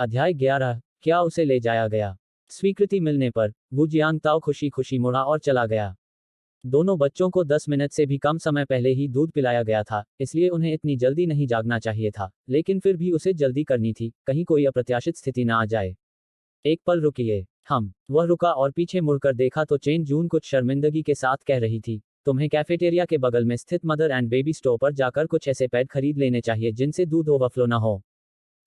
अध्याय 11। क्या उसे ले जाया गया। स्वीकृति मिलने पर वू जियांगताओ खुशी खुशी मुड़ा और चला गया। दोनों बच्चों को 10 मिनट से भी कम समय पहले ही दूध पिलाया गया था, इसलिए उन्हें इतनी जल्दी नहीं जागना चाहिए था, लेकिन फिर भी उसे जल्दी करनी थी, कहीं कोई अप्रत्याशित स्थिति ना आ जाए। एक पल रुकिए। वह रुका और पीछे मुड़कर देखा तो चेन जून कुछ शर्मिंदगी के साथ कह रही थी, तुम्हें कैफेटेरिया के बगल में स्थित मदर एंड बेबी स्टोर पर जाकर कुछ ऐसे पैड खरीद लेने चाहिए जिनसे दूध ओवरफ्लो ना हो।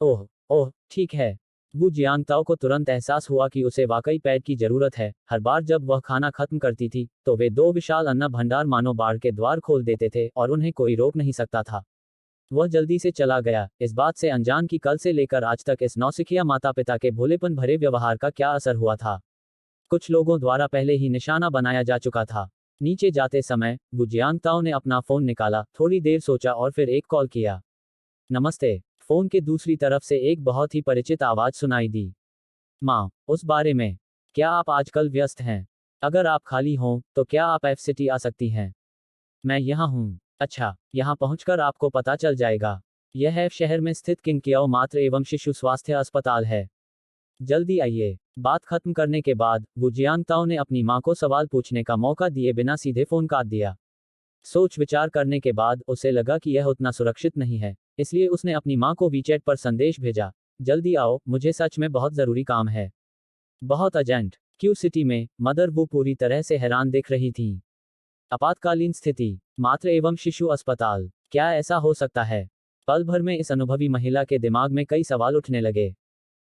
ओह ओह ठीक है। वू जियांगताओ को तुरंत एहसास हुआ कि उसे वाकई पैड की जरूरत है। हर बार जब वह खाना खत्म करती थी तो वे दो विशाल अन्न भंडार मानो बाढ़ के द्वार खोल देते थे और उन्हें कोई रोक नहीं सकता था। वह जल्दी से चला गया, इस बात से अनजान कि कल से लेकर आज तक इस नौसिखिया माता पिता के भोलेपन भरे व्यवहार का क्या असर हुआ था। कुछ लोगों द्वारा पहले ही निशाना बनाया जा चुका था। नीचे जाते समय वू जियांगताओ ने अपना फोन निकाला, थोड़ी देर सोचा और फिर एक कॉल किया। नमस्ते। फोन के दूसरी तरफ से एक बहुत ही परिचित आवाज सुनाई दी। माँ, उस बारे में। क्या आप आजकल व्यस्त हैं? अगर आप खाली हों तो क्या आप एफ सिटी आ सकती हैं? मैं यहाँ हूँ। अच्छा, यहाँ पहुँचकर आपको पता चल जाएगा। यह है शहर में स्थित किंगकियाओ मातृ एवं शिशु स्वास्थ्य अस्पताल है। जल्दी आइए। बात खत्म करने के बाद वू जियांगताओ ने अपनी माँ को सवाल पूछने का मौका दिए बिना सीधे फोन काट दिया। सोच विचार करने के बाद उसे लगा कि यह उतना सुरक्षित नहीं है, इसलिए उसने अपनी माँ को वीचैट पर संदेश भेजा, जल्दी आओ, मुझे सच में बहुत जरूरी काम है। बहुत अर्जेंट। क्यू सिटी में मदर वो पूरी तरह से हैरान दिख रही थी। आपातकालीन स्थिति, मातृ एवं शिशु अस्पताल, क्या ऐसा हो सकता है? पल भर में इस अनुभवी महिला के दिमाग में कई सवाल उठने लगे।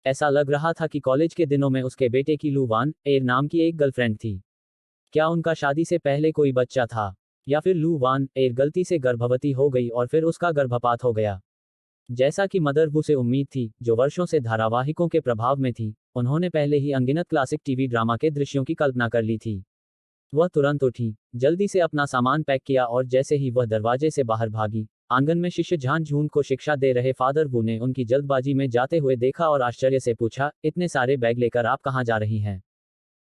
ऐसा लग रहा था कि कॉलेज के दिनों में उसके बेटे की लू वान एर नाम की एक गर्लफ्रेंड थी। क्या उनका शादी से पहले कोई बच्चा था, या फिर लू वान एर गलती से गर्भवती हो गई और फिर उसका गर्भपात हो गया? जैसा कि मदर वू से उम्मीद थी, जो वर्षों से धारावाहिकों के प्रभाव में थी, उन्होंने पहले ही अनगिनत क्लासिक टीवी ड्रामा के दृश्यों की कल्पना कर ली थी। वह तुरंत उठी, जल्दी से अपना सामान पैक किया और जैसे ही वह दरवाजे से बाहर भागी, आंगन में शिष्य झान झून को शिक्षा दे रहे फादर वू ने उनकी जल्दबाजी में जाते हुए देखा और आश्चर्य से पूछा, इतने सारे बैग लेकर आप कहाँ जा रही हैं?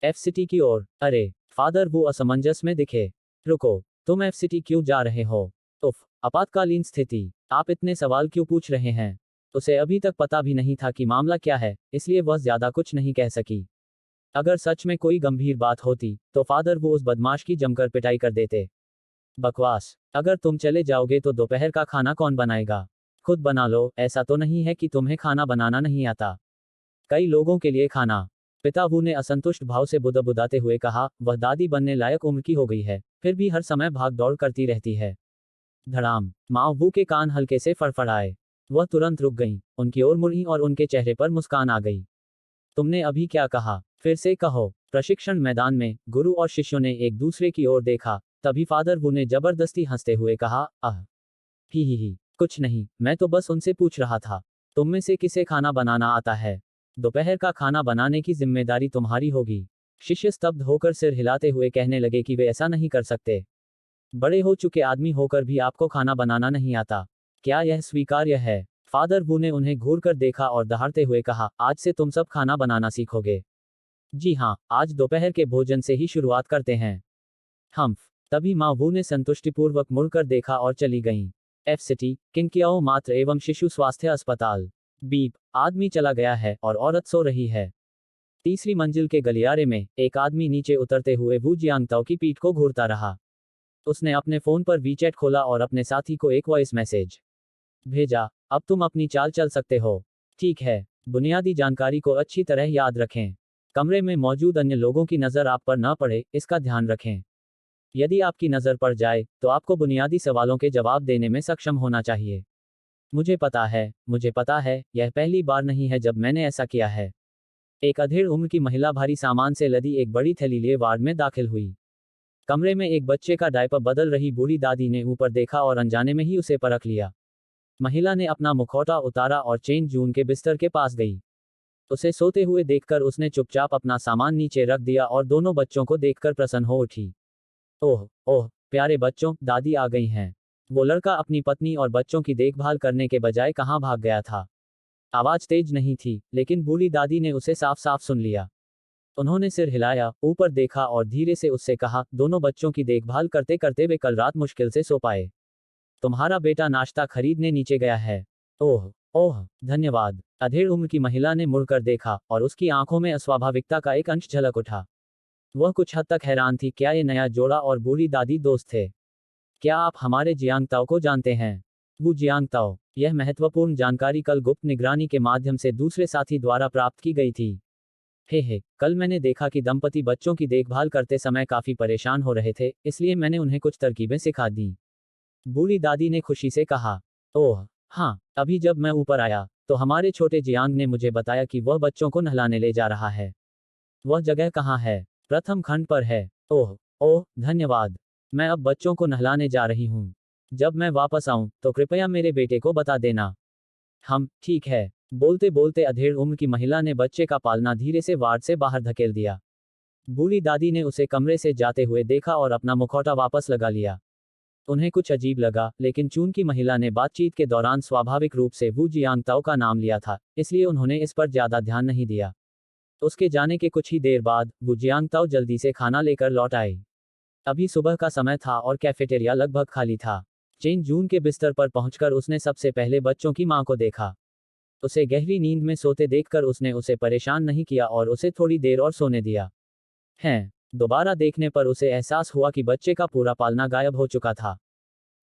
एफ सिटी की ओर। अरे, फादर वू असमंजस में दिखे। रुको, तुम एफ सिटी क्यों जा रहे हो? उफ, आपातकालीन स्थिति, आप इतने सवाल क्यों पूछ रहे हैं? उसे अभी तक पता भी नहीं था कि मामला क्या है, इसलिए वह ज्यादा कुछ नहीं कह सकी। अगर सच में कोई गंभीर बात होती तो फादर वो उस बदमाश की जमकर पिटाई कर देते। बकवास। अगर तुम चले जाओगे तो दोपहर का खाना कौन बनाएगा? खुद बना लो, ऐसा तो नहीं है कि तुम्हें खाना बनाना नहीं आता। कई लोगों के लिए खाना। पिता वू ने असंतुष्ट भाव से बुदबुदाते हुए कहा, वह दादी बनने लायक उम्र की हो गई है, फिर भी हर समय भाग दौड़ करती रहती है। धड़ाम। माँ वू के कान हल्के से फड़फड़ाए। वह तुरंत रुक गईं, उनकी ओर मुड़ी और उनके चेहरे पर मुस्कान आ गई। तुमने अभी क्या कहा? फिर से कहो। प्रशिक्षण मैदान में गुरु और शिष्यों ने एक दूसरे की ओर देखा, तभी फादर वू ने जबरदस्ती हंसते हुए कहा, ही, कुछ नहीं, मैं तो बस उनसे पूछ रहा था, तुम में से किसे खाना बनाना आता है? दोपहर का खाना बनाने की जिम्मेदारी तुम्हारी होगी। शिष्य स्तब्ध होकर सिर हिलाते हुए कहने लगे कि वे ऐसा नहीं कर सकते। बड़े हो चुके आदमी होकर भी आपको खाना बनाना नहीं आता, क्या यह स्वीकार्य है? फादर वू ने उन्हें घूर कर देखा और दहाड़ते हुए कहा, आज से तुम सब खाना बनाना सीखोगे। जी हाँ, आज दोपहर के भोजन से ही शुरुआत करते हैं। हम्फ। तभी माँ वू ने संतुष्टिपूर्वक मुड़कर देखा और चली गईं। एफ सिटी, किंगकियाओ मातृ एवं शिशु स्वास्थ्य अस्पताल। बीप। आदमी चला गया है और औरत सो रही है। तीसरी मंजिल के गलियारे में एक आदमी नीचे उतरते हुए वू जियांगताओ की पीठ को घूरता रहा। उसने अपने फोन पर वीचैट खोला और अपने साथी को एक वॉइस मैसेज भेजा, अब तुम अपनी चाल चल सकते हो। ठीक है, बुनियादी जानकारी को अच्छी तरह याद रखें। कमरे में मौजूद अन्य लोगों की नज़र आप पर न पड़े, इसका ध्यान रखें। यदि आपकी नज़र पड़ जाए तो आपको बुनियादी सवालों के जवाब देने में सक्षम होना चाहिए। मुझे पता है, यह पहली बार नहीं है जब मैंने ऐसा किया है। एक अधेड़ उम्र की महिला भारी सामान से लदी एक बड़ी थैली लिए वार्ड में दाखिल हुई। कमरे में एक बच्चे का डायपर बदल रही बूढ़ी दादी ने ऊपर देखा और अनजाने में ही उसे परख लिया। महिला ने अपना मुखौटा उतारा और चेन जून के बिस्तर के पास गई। उसे सोते हुए देखकर उसने चुपचाप अपना सामान नीचे रख दिया और दोनों बच्चों को देखकर प्रसन्न हो उठी। ओह ओह, प्यारे बच्चों, दादी आ गई हैं। वो लड़का अपनी पत्नी और बच्चों की देखभाल करने के बजाय कहाँ भाग गया था। आवाज तेज नहीं थी, लेकिन बूढ़ी दादी ने उसे साफ साफ सुन लिया। उन्होंने सिर हिलाया, ऊपर देखा और धीरे से उससे कहा, दोनों बच्चों की देखभाल करते करते वे कल रात मुश्किल से सो पाए। तुम्हारा बेटा नाश्ता खरीदने नीचे गया है। ओह ओह धन्यवाद। अधेड़ उम्र की महिला ने मुड़कर देखा और उसकी आंखों में अस्वाभाविकता का एक अंश झलक उठा। वह कुछ हद तक हैरान थी, क्या ये नया जोड़ा और बूढ़ी दादी दोस्त थे? क्या आप हमारे जियांगताओ को जानते हैं? वो जियांगताओ, यह महत्वपूर्ण जानकारी कल गुप्त निगरानी के माध्यम से दूसरे साथी द्वारा प्राप्त की गई थी। हे, कल मैंने देखा कि दंपति बच्चों की देखभाल करते समय काफी परेशान हो रहे थे, इसलिए मैंने उन्हें कुछ तरकीबें सिखा दी। बूढ़ी दादी ने खुशी से कहा। ओह हाँ, अभी जब मैं ऊपर आया तो हमारे छोटे जियांग ने मुझे बताया कि वह बच्चों को नहलाने ले जा रहा है। वह जगह कहाँ है? प्रथम खंड पर है। ओह ओह धन्यवाद। मैं अब बच्चों को नहलाने जा रही हूँ। जब मैं वापस आऊं तो कृपया मेरे बेटे को बता देना। हम ठीक है। बोलते बोलते अधेड़ उम्र की महिला ने बच्चे का पालना धीरे से वार्ड से बाहर धकेल दिया। बूढ़ी दादी ने उसे कमरे से जाते हुए देखा और अपना मुखौटा वापस लगा लिया। उन्हें कुछ अजीब लगा, लेकिन चूंकि महिला ने बातचीत के दौरान स्वाभाविक रूप से वू जियांगताओ का नाम लिया था, इसलिए उन्होंने इस पर ज्यादा ध्यान नहीं दिया। उसके जाने के कुछ ही देर बाद वू जियांगताओ जल्दी से खाना लेकर लौट आई। अभी सुबह का समय था और कैफेटेरिया लगभग खाली था। चेन जून के बिस्तर पर पहुंचकर उसने सबसे पहले बच्चों की मां को देखा। उसे गहरी नींद में सोते देखकर उसने उसे परेशान नहीं किया और उसे थोड़ी देर और सोने दिया। हैं, दोबारा देखने पर उसे एहसास हुआ कि बच्चे का पूरा पालना गायब हो चुका था।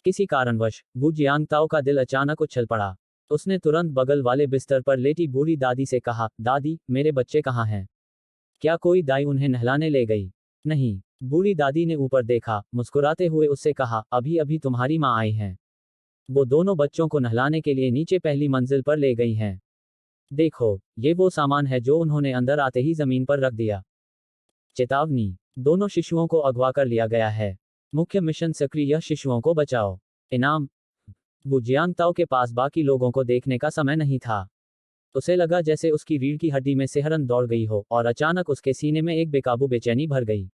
किसी कारणवश वू जियांगताओ का दिल अचानक उछल पड़ा। उसने तुरंत बगल वाले बिस्तर पर लेटी बूढ़ी दादी से कहा, दादी, मेरे बच्चे कहाँ हैं? क्या कोई दाई उन्हें नहलाने ले गई? नहीं। बूढ़ी दादी ने ऊपर देखा, मुस्कुराते हुए उससे कहा, अभी अभी तुम्हारी माँ आई हैं। वो दोनों बच्चों को नहलाने के लिए नीचे पहली मंजिल पर ले गई हैं। देखो, ये वो सामान है जो उन्होंने अंदर आते ही जमीन पर रख दिया। चेतावनी, दोनों शिशुओं को अगवा कर लिया गया है। मुख्य मिशन सक्रिय शिशुओं को बचाओ। इनाम। वो जियांगताओ के पास बाकी लोगों को देखने का समय नहीं था। उसे लगा जैसे उसकी रीढ़ की हड्डी में सिहरन दौड़ गई हो और अचानक उसके सीने में एक बेकाबू बेचैनी भर गई।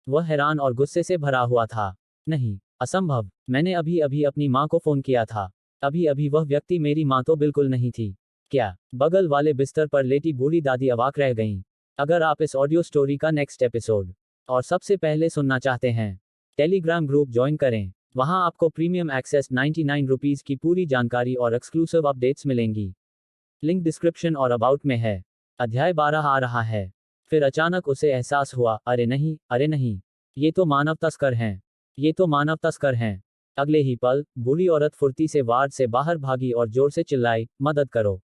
वह हैरान और गुस्से से भरा हुआ था। नहीं, असंभव, मैंने अभी अभी अपनी माँ को फोन किया था। अभी अभी वह व्यक्ति मेरी माँ तो बिल्कुल नहीं थी। क्या? बगल वाले बिस्तर पर लेटी बूढ़ी दादी अवाक रह गईं। अगर आप इस ऑडियो स्टोरी का नेक्स्ट एपिसोड और सबसे पहले सुनना चाहते हैं, टेलीग्राम ग्रुप ज्वाइन करें। वहां आपको प्रीमियम एक्सेस 99 रुपीज की पूरी जानकारी और एक्सक्लूसिव अपडेट्स मिलेंगी। लिंक डिस्क्रिप्शन और अबाउट में है। अध्याय 12 आ रहा है। फिर अचानक उसे एहसास हुआ, अरे नहीं, ये तो मानव तस्कर हैं। ये तो मानव तस्कर हैं। अगले ही पल बूढ़ी औरत फुर्ती से वार्ड से बाहर भागी और जोर से चिल्लाई, मदद करो,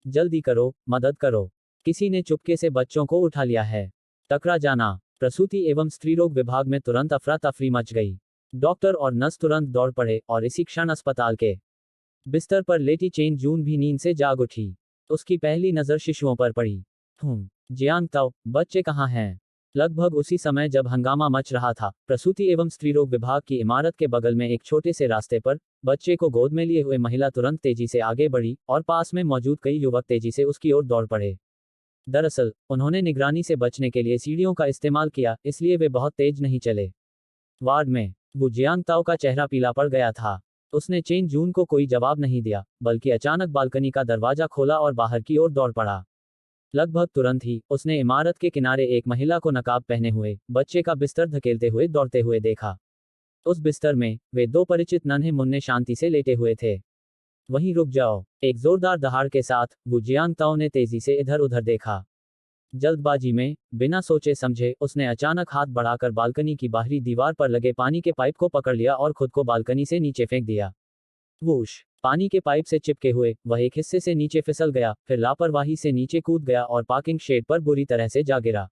जल्दी करो, मदद करो। किसी ने चुपके से बच्चों को उठा लिया है। टकरा जाना। प्रसूति एवं स्त्रीरोग विभाग में तुरंत अफरा तफरी मच गई। डॉक्टर और नर्स तुरंत दौड़ पड़े और इसी क्षण अस्पताल के बिस्तर पर लेटी चेन जून भी नींद से जाग उठी। उसकी पहली नजर शिशुओं पर पड़ी। जियांगताओ, बच्चे कहाँ हैं? लगभग उसी समय जब हंगामा मच रहा था, प्रसूति एवं स्त्रीरोग विभाग की इमारत के बगल में एक छोटे से रास्ते पर बच्चे को गोद में लिए हुए महिला तुरंत तेजी से आगे बढ़ी और पास में मौजूद कई युवक तेजी से उसकी ओर दौड़ पड़े। दरअसल उन्होंने निगरानी से बचने के लिए सीढ़ियों का इस्तेमाल किया, इसलिए वे बहुत तेज नहीं चले। वार्ड में वो जियांगताओ का चेहरा पीला पड़ गया था। उसने चेन जून को कोई जवाब नहीं दिया, बल्कि अचानक बालकनी का दरवाजा खोला और बाहर की ओर दौड़ पड़ा। लगभग तुरंत ही उसने इमारत के किनारे एक महिला को नकाब पहने हुए बच्चे का बिस्तर धकेलते हुए दौड़ते हुए देखा। उस बिस्तर में वे दो परिचित नन्हे मुन्ने शांति से लेटे हुए थे। वहीं रुक जाओ, एक जोरदार दहाड़ के साथ वो जियांगताओ ने तेजी से इधर उधर देखा। जल्दबाजी में, बिना सोचे समझे, उसने अचानक हाथ बढ़ाकर बालकनी की बाहरी दीवार पर लगे पानी के पाइप को पकड़ लिया और खुद को बालकनी से नीचे फेंक दिया। वूश! पानी के पाइप से चिपके हुए वह एक हिस्से से नीचे फिसल गया, फिर लापरवाही से नीचे कूद गया और पार्किंग शेड पर बुरी तरह से जा गिरा।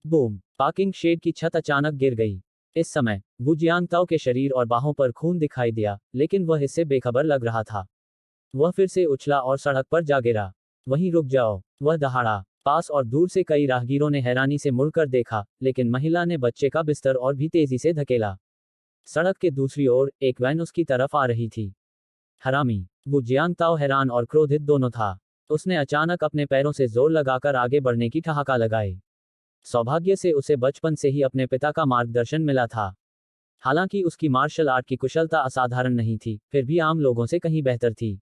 बूम! पार्किंग शेड की छत अचानक गिर गई। इस समय वू जियांगताओ के शरीर और बाहों पर खून दिखाई दिया, लेकिन वह इससे बेखबर लग रहा था। वह फिर से उछला और सड़क पर जा गिरा। वहीं रुक जाओ, वह दहाड़ा। पास और दूर से कई राहगीरों ने हैरानी से मुड़कर देखा, लेकिन महिला ने बच्चे का बिस्तर और भी तेजी से धकेला। सड़क के दूसरी ओर एक वैन उसकी तरफ आ रही थी। हरामी! वो जियांगताओ हैरान और क्रोधित दोनों था। उसने अचानक अपने पैरों से जोर लगाकर आगे बढ़ने की ठहाका लगाई। सौभाग्य से उसे बचपन से ही अपने पिता का मार्गदर्शन मिला था। हालांकि उसकी मार्शल आर्ट की कुशलता असाधारण नहीं थी, फिर भी आम लोगों से कहीं बेहतर थी।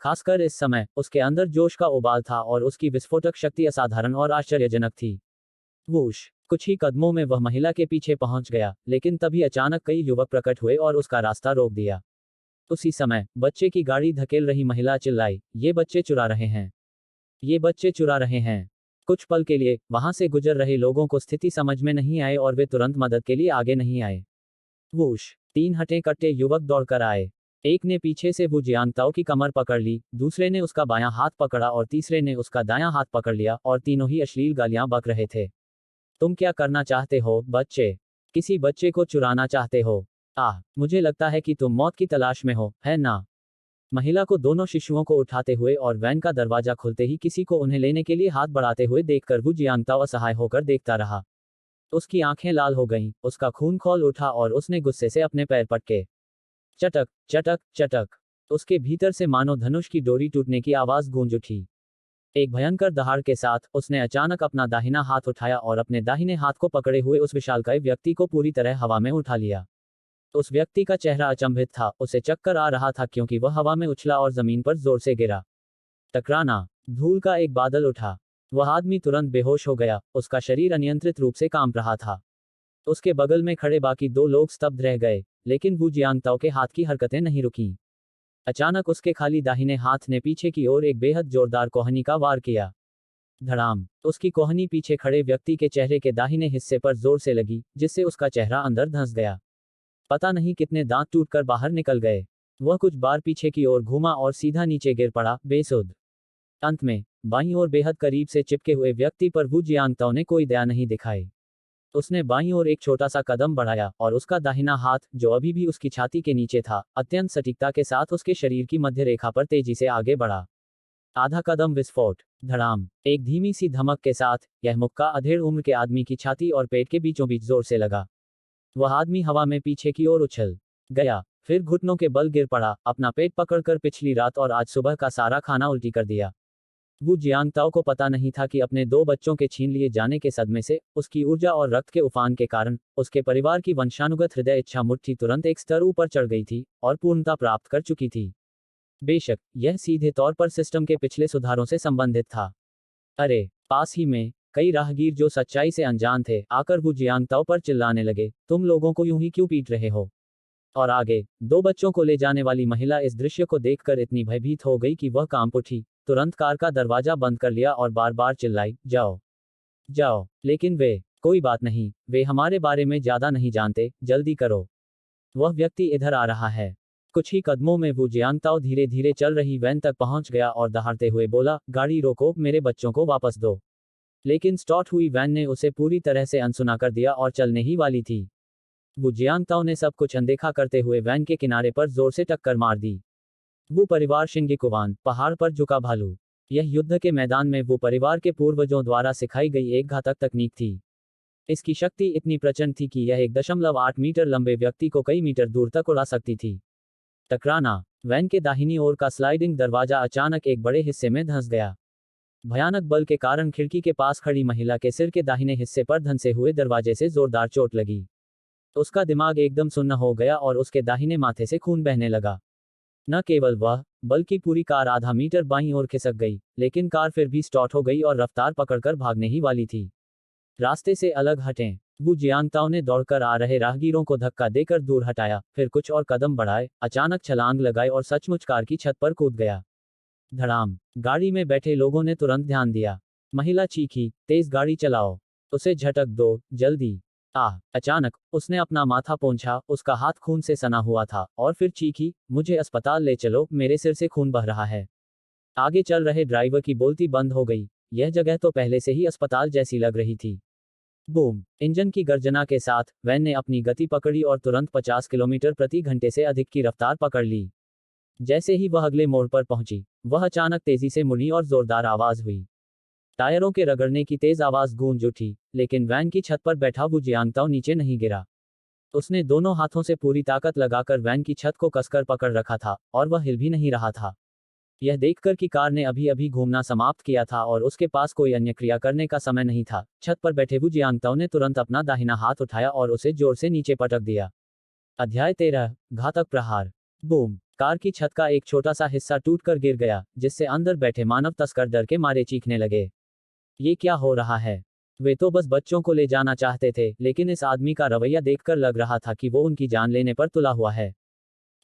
खासकर इस समय उसके अंदर जोश का उबाल था और उसकी विस्फोटक शक्ति असाधारण और आश्चर्यजनक थी। वूश! कुछ ही कदमों में वह महिला के पीछे पहुंच गया, लेकिन तभी अचानक कई युवक प्रकट हुए और उसका रास्ता रोक दिया। उसी समय बच्चे की गाड़ी धकेल रही महिला चिल्लाई, ये बच्चे चुरा रहे हैं, ये बच्चे चुरा रहे हैं। कुछ पल के लिए वहां से गुजर रहे लोगों को स्थिति समझ में नहीं आए और वे तुरंत मदद के लिए आगे नहीं आए। वूश, 3 हटे कट्टे युवक दौड़कर आए। एक ने पीछे से वू जियांगताओ की कमर पकड़ ली, दूसरे ने उसका बायां हाथ पकड़ा और तीसरे ने उसका दायां हाथ पकड़ लिया और तीनों ही अश्लील गालियां बक रहे थे। तुम क्या करना चाहते हो, बच्चे? किसी बच्चे को चुराना चाहते हो? मुझे लगता है कि तुम मौत की तलाश में हो, है ना? महिला को दोनों शिशुओं को उठाते हुए और वैन का दरवाजा खुलते ही किसी को उन्हें लेने के लिए हाथ बढ़ाते हुए देखकर वू जियांगताओ असहाय होकर देखता रहा। उसकी आंखें लाल हो गईं, उसका खून खौल उठा और उसने गुस्से से अपने पैर पटके। चटक चटक चटक, उसके भीतर से मानो धनुष की डोरी टूटने की आवाज गूंज उठी। एक भयंकर दहाड़ के साथ उसने अचानक अपना दाहिना हाथ उठाया और अपने दाहिने हाथ को पकड़े हुए उस विशालकाय व्यक्ति को पूरी तरह हवा में उठा लिया। उस व्यक्ति का चेहरा अचंभित था, उसे चक्कर आ रहा था क्योंकि वह हवा में उछला और जमीन पर जोर से गिरा। टकराना, धूल का एक बादल उठा। वह आदमी तुरंत बेहोश हो गया, उसका शरीर अनियंत्रित रूप से कांप रहा था। उसके बगल में खड़े बाकी 2 लोग स्तब्ध रह गए, लेकिन वू जियांगताओ के हाथ की हरकतें नहीं रुकीं। अचानक उसके खाली दाहिने हाथ ने पीछे की ओर एक बेहद जोरदार कोहनी का वार किया। धड़ाम, उसकी कोहनी पीछे खड़े व्यक्ति के चेहरे के दाहिने हिस्से पर जोर से लगी, जिससे उसका चेहरा अंदर धंस गया। पता नहीं कितने दांत टूटकर बाहर निकल गए। वह कुछ बार पीछे की ओर घूमा और सीधा नीचे गिर पड़ा, बेसुध। अंत में बाईं ओर बेहद करीब से चिपके हुए व्यक्ति पर वू जियांगताओ ने कोई दया नहीं दिखाई। उसने बाईं ओर एक छोटा सा कदम बढ़ाया और उसका दाहिना हाथ, जो अभी भी उसकी छाती के नीचे था, अत्यंत सटीकता के साथ उसके शरीर की मध्य रेखा पर तेजी से आगे बढ़ा। आधा कदम विस्फोट, धड़ाम, एक धीमी सी धमक के साथ यह मुक्का अधेड़ उम्र के आदमी की छाती और पेट के बीचों बीच जोर से लगा। वह आदमी हवा में पीछे की ओर उछल गया, फिर घुटनों के बल गिर पड़ा, अपना पेट पकड़कर पिछली रात और आज सुबह का सारा खाना उल्टी कर दिया। वू जियांगताओ को पता नहीं था कि अपने 2 बच्चों के छीन लिए जाने के सदमे से, उसकी ऊर्जा और रक्त के उफान के कारण, उसके परिवार की वंशानुगत हृदय इच्छा मुट्ठी तुरंत एक स्तर ऊपर चढ़ गई थी और पूर्णता प्राप्त कर चुकी थी। बेशक यह सीधे तौर पर सिस्टम के पिछले सुधारों से संबंधित था। अरे, पास ही में कई राहगीर जो सच्चाई से अनजान थे, आकर वू जियांगताओ पर चिल्लाने लगे, तुम लोगों को यूं ही क्यों पीट रहे हो? और आगे 2 बच्चों को ले जाने वाली महिला इस दृश्य को देखकर इतनी भयभीत हो गई कि वह कांप उठी, तुरंत कार का दरवाजा बंद कर लिया और बार बार चिल्लाई, जाओ जाओ। लेकिन वे, कोई बात नहीं, वे हमारे बारे में ज्यादा नहीं जानते, जल्दी करो, वह व्यक्ति इधर आ रहा है। कुछ ही कदमों में वू जियांगताओ धीरे धीरे चल रही वैन तक पहुंच गया और दहाड़ते हुए बोला, गाड़ी रोको, मेरे बच्चों को वापस दो। लेकिन स्टार्ट हुई वैन ने उसे पूरी तरह से अनसुना कर दिया और चलने ही वाली थी। वू जियांगताओ ने सब कुछ अनदेखा करते हुए वैन के किनारे पर जोर से टक्कर मार दी। वो परिवार शिंगिकुवान, पहाड़ पर झुका भालू। यह युद्ध के मैदान में वो परिवार के पूर्वजों द्वारा सिखाई गई एक घातक तकनीक थी। इसकी शक्ति इतनी प्रचंड थी कि यह 1.8 मीटर लंबे व्यक्ति को कई मीटर दूर तक उड़ा सकती थी। टकराना, वैन के दाहिनी ओर का स्लाइडिंग दरवाजा अचानक एक बड़े हिस्से में धंस गया। भयानक बल के कारण खिड़की के पास खड़ी महिला के सिर के दाहिने हिस्से पर धंसे हुए दरवाजे से जोरदार चोट लगी। उसका दिमाग एकदम सुन्न हो गया और उसके दाहिने माथे से खून बहने लगा। न केवल वह, बल्कि पूरी कार आधा मीटर बाईं ओर खिसक गई, लेकिन कार फिर भी स्टार्ट हो गई और रफ्तार पकड़कर भागने ही वाली थी। रास्ते से अलग हटें, वू जियांगताओ ने दौड़कर आ रहे राहगीरों को धक्का देकर दूर हटाया, फिर कुछ और कदम बढ़ाए, अचानक छलांग लगाए और सचमुच कार की छत पर कूद गया। धड़ाम, गाड़ी में बैठे लोगों ने तुरंत ध्यान दिया। महिला चीखी, तेज गाड़ी चलाओ, उसे झटक दो, जल्दी। अचानक उसने अपना माथा पोंछा, उसका हाथ खून से सना हुआ था, और फिर चीखी, मुझे अस्पताल ले चलो, मेरे सिर से खून बह रहा है। आगे चल रहे ड्राइवर की बोलती बंद हो गई। यह जगह तो पहले से ही अस्पताल जैसी लग रही थी। बूम, इंजन की गर्जना के साथ वैन ने अपनी गति पकड़ी और तुरंत 50 किलोमीटर प्रति घंटे से अधिक की रफ्तार पकड़ ली। जैसे ही वह अगले मोड़ पर पहुंची, वह अचानक तेजी से मुड़ी और जोरदार आवाज हुई। टायरों के रगड़ने की तेज आवाज गूंज उठी, लेकिन वैन की छत पर बैठा वू जियांगताओ नीचे नहीं गिरा। उसने दोनों हाथों से पूरी ताकत लगाकर वैन की छत को कसकर पकड़ रखा था, और वह हिल भी नहीं रहा था। यह देखकर कि कार ने अभी अभी घूमना समाप्त किया था और उसके पास कोई अन्य क्रिया करने का समय नहीं था, छत पर बैठे वू जियांगताओ ने तुरंत अपना दाहिना हाथ उठाया और उसे जोर से नीचे पटक दिया। अध्याय 13, घातक प्रहार। बूम, कार की छत का एक छोटा सा हिस्सा टूटकर गिर गया, जिससे अंदर बैठे मानव तस्कर डर के मारे चीखने लगे। ये क्या हो रहा है? वे तो बस बच्चों को ले जाना चाहते थे, लेकिन इस आदमी का रवैया देखकर लग रहा था कि वो उनकी जान लेने पर तुला हुआ है।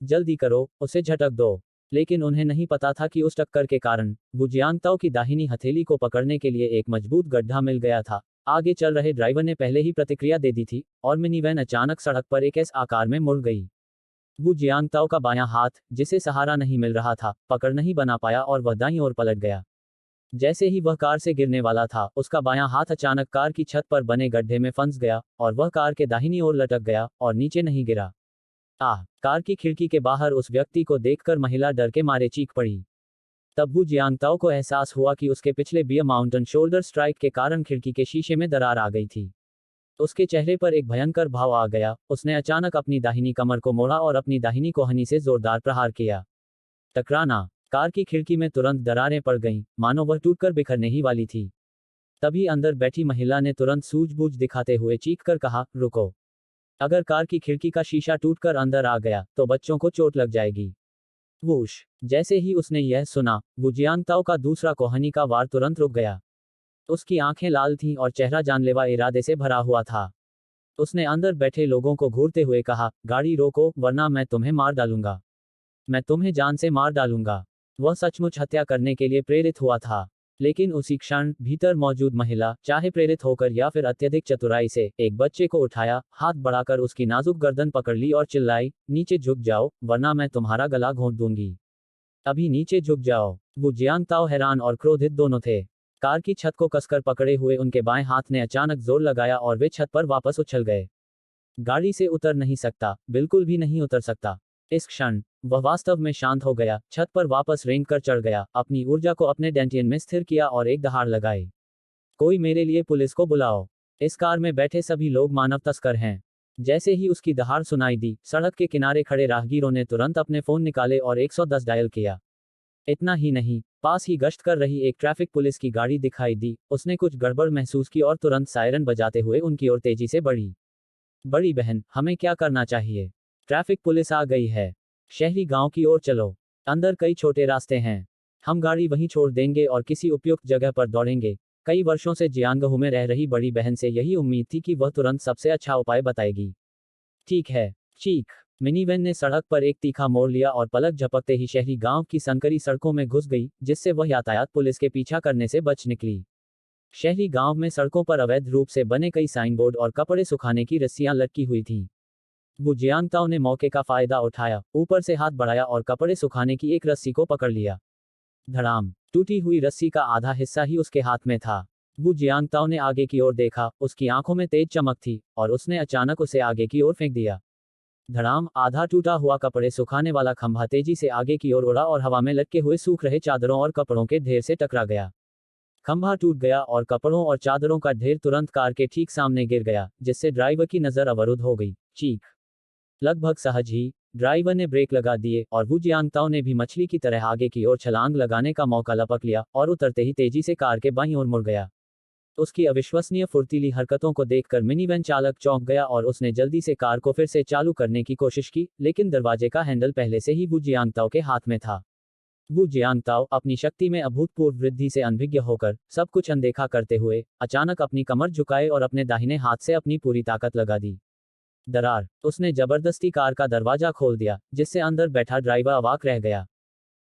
जल्दी करो, उसे झटक दो। लेकिन उन्हें नहीं पता था कि उस टक्कर के कारण वू जियांगताओ की दाहिनी हथेली को पकड़ने के लिए एक मजबूत गड्ढा मिल गया था। आगे चल रहे ड्राइवर ने पहले ही प्रतिक्रिया दे दी थी और मिनीवैन अचानक सड़क पर एक एस आकार में मुड़ गई। वू जियांगताओ का बायां हाथ, जिसे सहारा नहीं मिल रहा था, पकड़ नहीं बना पाया और वह दाईं ओर पलट गया। जैसे ही वह कार से गिरने वाला था, उसका बायां हाथ अचानक कार की छत पर बने गड्ढे में फंस गया और वह कार के दाहिनी ओर लटक गया और नीचे नहीं गिरा। कार की खिड़की के बाहर उस व्यक्ति को देखकर महिला डर के मारे चीख पड़ी। तब वू जियांगताओ को एहसास हुआ कि उसके पिछले बियर माउंटेन शोल्डर स्ट्राइक के कारण खिड़की के शीशे में दरार आ गई थी। उसके चेहरे पर एक भयंकर भाव आ गया। उसने अचानक अपनी दाहिनी कमर को मोड़ा और अपनी दाहिनी कोहनी से जोरदार प्रहार किया। टकराना। कार की खिड़की में तुरंत दरारें पड़ गईं, मानो वह टूटकर बिखरने ही वाली थी। तभी अंदर बैठी महिला ने तुरंत सूझबूझ दिखाते हुए चीखकर कहा, रुको। अगर कार की खिड़की का शीशा टूटकर अंदर आ गया तो बच्चों को चोट लग जाएगी। वूश। जैसे ही उसने यह सुना, वू जियांगताओ का दूसरा कोहनी का वार तुरंत रुक गया। उसकी आंखें लाल थीं और चेहरा जानलेवा इरादे से भरा हुआ था। उसने अंदर बैठे लोगों को घूरते हुए कहा, गाड़ी रोको, वरना मैं तुम्हें मार डालूंगा। मैं तुम्हें जान से मार डालूंगा। वह सचमुच हत्या करने के लिए प्रेरित हुआ था। लेकिन उसी क्षण भीतर मौजूद महिला, चाहे प्रेरित होकर या फिर अत्यधिक चतुराई से, एक बच्चे को उठाया, हाथ बढ़ाकर उसकी नाजुक गर्दन पकड़ ली और चिल्लाई, नीचे झुक जाओ, वरना मैं तुम्हारा गला घोंट दूंगी। अभी नीचे झुक जाओ। वो जियांगताओ हैरान और क्रोधित दोनों थे। कार की छत को कसकर पकड़े हुए उनके बाएं हाथ ने अचानक जोर लगाया और वे छत पर वापस उछल गए। गाड़ी से उतर नहीं सकता, बिल्कुल भी नहीं उतर सकता। इस क्षण वह वास्तव में शांत हो गया, छत पर वापस रेंग कर चढ़ गया, अपनी ऊर्जा को अपने डेंटियन में स्थिर किया और एक दहाड़ लगाई। कोई मेरे लिए पुलिस को बुलाओ। इस कार में बैठे सभी लोग मानव तस्कर हैं। जैसे ही उसकी दहाड़ सुनाई दी, सड़क के किनारे खड़े राहगीरों ने तुरंत अपने फोन निकाले और 110 डायल किया। इतना ही नहीं, पास ही गश्त कर रही एक ट्रैफिक पुलिस की गाड़ी दिखाई दी। उसने कुछ गड़बड़ महसूस की और तुरंत सायरन बजाते हुए उनकी ओर तेजी से बढ़ी। बड़ी बहन, हमें क्या करना चाहिए? ट्रैफिक पुलिस आ गई है। शहरी गांव की ओर चलो। अंदर कई छोटे रास्ते हैं। हम गाड़ी वहीं छोड़ देंगे और किसी उपयुक्त जगह पर दौड़ेंगे। कई वर्षों से जियांगहू में रह रही बड़ी बहन से यही उम्मीद थी कि वह तुरंत सबसे अच्छा उपाय बताएगी। ठीक है। चीख। मिनीवैन ने सड़क पर एक तीखा मोड़ लिया और पलक झपकते ही शहरी गांव की संकरी सड़कों में घुस गई, जिससे वह यातायात पुलिस के पीछा करने से बच निकली। शहरी गांव में सड़कों पर अवैध रूप से बने कई साइनबोर्ड और कपड़े सुखाने की रस्सियां लटकी हुई थीं। वो जियांगताओ ने मौके का फायदा उठाया, ऊपर से हाथ बढ़ाया और कपड़े सुखाने की एक रस्सी को पकड़ लिया। धड़ाम। टूटी हुई रस्सी का आधा हिस्सा ही उसके हाथ में था। वो जियांगताओ ने आगे की ओर देखा, उसकी आंखों में तेज चमक थी, और उसने अचानक उसे आगे की ओर फेंक दिया। धड़ाम। आधा टूटा हुआ कपड़े सुखाने वाला खंभा तेजी से आगे की ओर उड़ा और हवा में लटके हुए सूख रहे चादरों और कपड़ों के ढेर से टकरा गया। खंभा टूट गया और कपड़ों और चादरों का ढेर तुरंत कार के ठीक सामने गिर गया, जिससे ड्राइवर की नजर अवरुद्ध हो गई। चीख। लगभग सहज ही ड्राइवर ने ब्रेक लगा दिए और वू जियांगताओ ने भी मछली की तरह आगे की ओर छलांग लगाने का मौका लपक लिया और उतरते ही तेजी से कार के बाईं ओर मुड़ गया। उसकी अविश्वसनीय फुर्तीली हरकतों को देखकर मिनीवैन चालक चौंक गया और उसने जल्दी से कार को फिर से चालू करने की कोशिश की, लेकिन दरवाजे का हैंडल पहले से ही वू जियांगताओ के हाथ में था। वू जियांगताओ, अपनी शक्ति में अभूतपूर्व वृद्धि से अनभिज्ञ होकर, सब कुछ अनदेखा करते हुए, अचानक अपनी कमर झुकाए और अपने दाहिने हाथ से अपनी पूरी ताकत लगा दी। दरार। उसने जबरदस्ती कार का दरवाजा खोल दिया, जिससे अंदर बैठा ड्राइवर अवाक रह गया।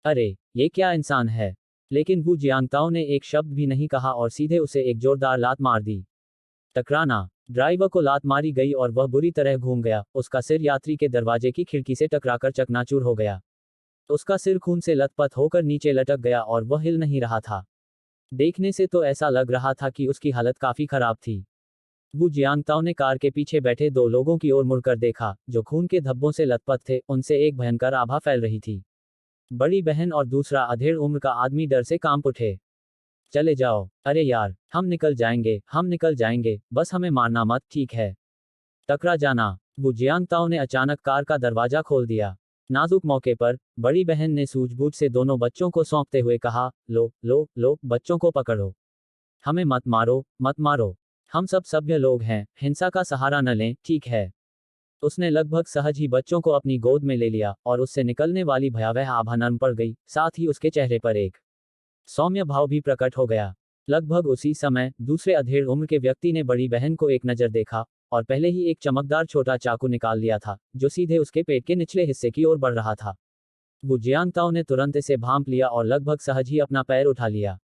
अरे, ये क्या इंसान है? लेकिन वू जियांगताओ ने एक शब्द भी नहीं कहा और सीधे उसे एक जोरदार लात मार दी। टकराना। ड्राइवर को लात मारी गई और वह बुरी तरह घूम गया, उसका सिर यात्री के दरवाजे की खिड़की से टकराकर चकनाचूर हो गया। उसका सिर खून से लथपथ होकर नीचे लटक गया और वह हिल नहीं रहा था। देखने से तो ऐसा लग रहा था कि उसकी हालत काफी खराब थी। वू जियांगताओ ने कार के पीछे बैठे दो लोगों की ओर मुड़कर देखा, जो खून के धब्बों से लथपथ थे, उनसे एक भयंकर आभा फैल रही थी। बड़ी बहन और दूसरा अधेड़ उम्र का आदमी डर से कांप उठे। चले जाओ। अरे यार, हम निकल जाएंगे, बस हमें मारना मत, ठीक है? टकरा जाना। वू जियांगताओ ने अचानक कार का दरवाजा खोल दिया। नाजुक मौके पर बड़ी बहन ने सूझबूझ से दोनों बच्चों को सौंपते हुए कहा, लो लो लो, बच्चों को पकड़ो। हमें मत मारो, मत मारो। हम सब सभ्य लोग हैं, हिंसा का सहारा न लें, ठीक है? उसने लगभग सहज ही बच्चों को अपनी गोद में ले लिया और उससे निकलने वाली भयावह आभा नरम पड़ गई, साथ ही उसके चेहरे पर एक सौम्य भाव भी प्रकट हो गया। लगभग उसी समय दूसरे अधेड़ उम्र के व्यक्ति ने बड़ी बहन को एक नज़र देखा और पहले ही एक चमकदार छोटा चाकू निकाल लिया था, जो सीधे उसके पेट के निचले हिस्से की ओर बढ़ रहा था। वू जियांगताओ ने तुरंत इसे भांप लिया और लगभग सहज ही अपना पैर उठा लिया।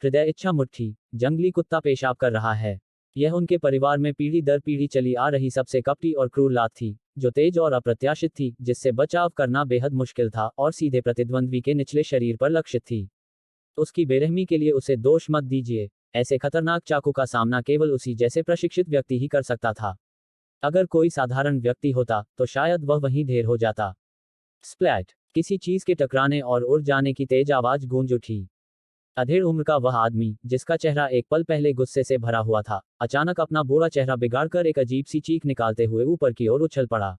हृदय इच्छा मुट्ठी, जंगली कुत्ता पेशाब कर रहा है। यह उनके परिवार में पीढ़ी दर पीढ़ी चली आ रही सबसे कपटी और क्रूर लात थी, जो तेज और अप्रत्याशित थी, जिससे बचाव करना बेहद मुश्किल था और सीधे प्रतिद्वंद्वी के निचले शरीर पर लक्षित थी। उसकी बेरहमी के लिए उसे दोष मत दीजिए। ऐसे खतरनाक चाकू का सामना केवल उसी जैसे प्रशिक्षित व्यक्ति ही कर सकता था। अगर कोई साधारण व्यक्ति होता तो शायद वह वहीं ढेर हो जाता। स्प्लैट! किसी चीज के टकराने और उड़ जाने की तेज आवाज गूंज उठी। अधेड़ उम्र का वह आदमी, जिसका चेहरा एक पल पहले गुस्से से भरा हुआ था, अचानक अपना बूढ़ा चेहरा बिगाड़कर एक अजीब सी चीख निकालते हुए ऊपर की ओर उछल पड़ा।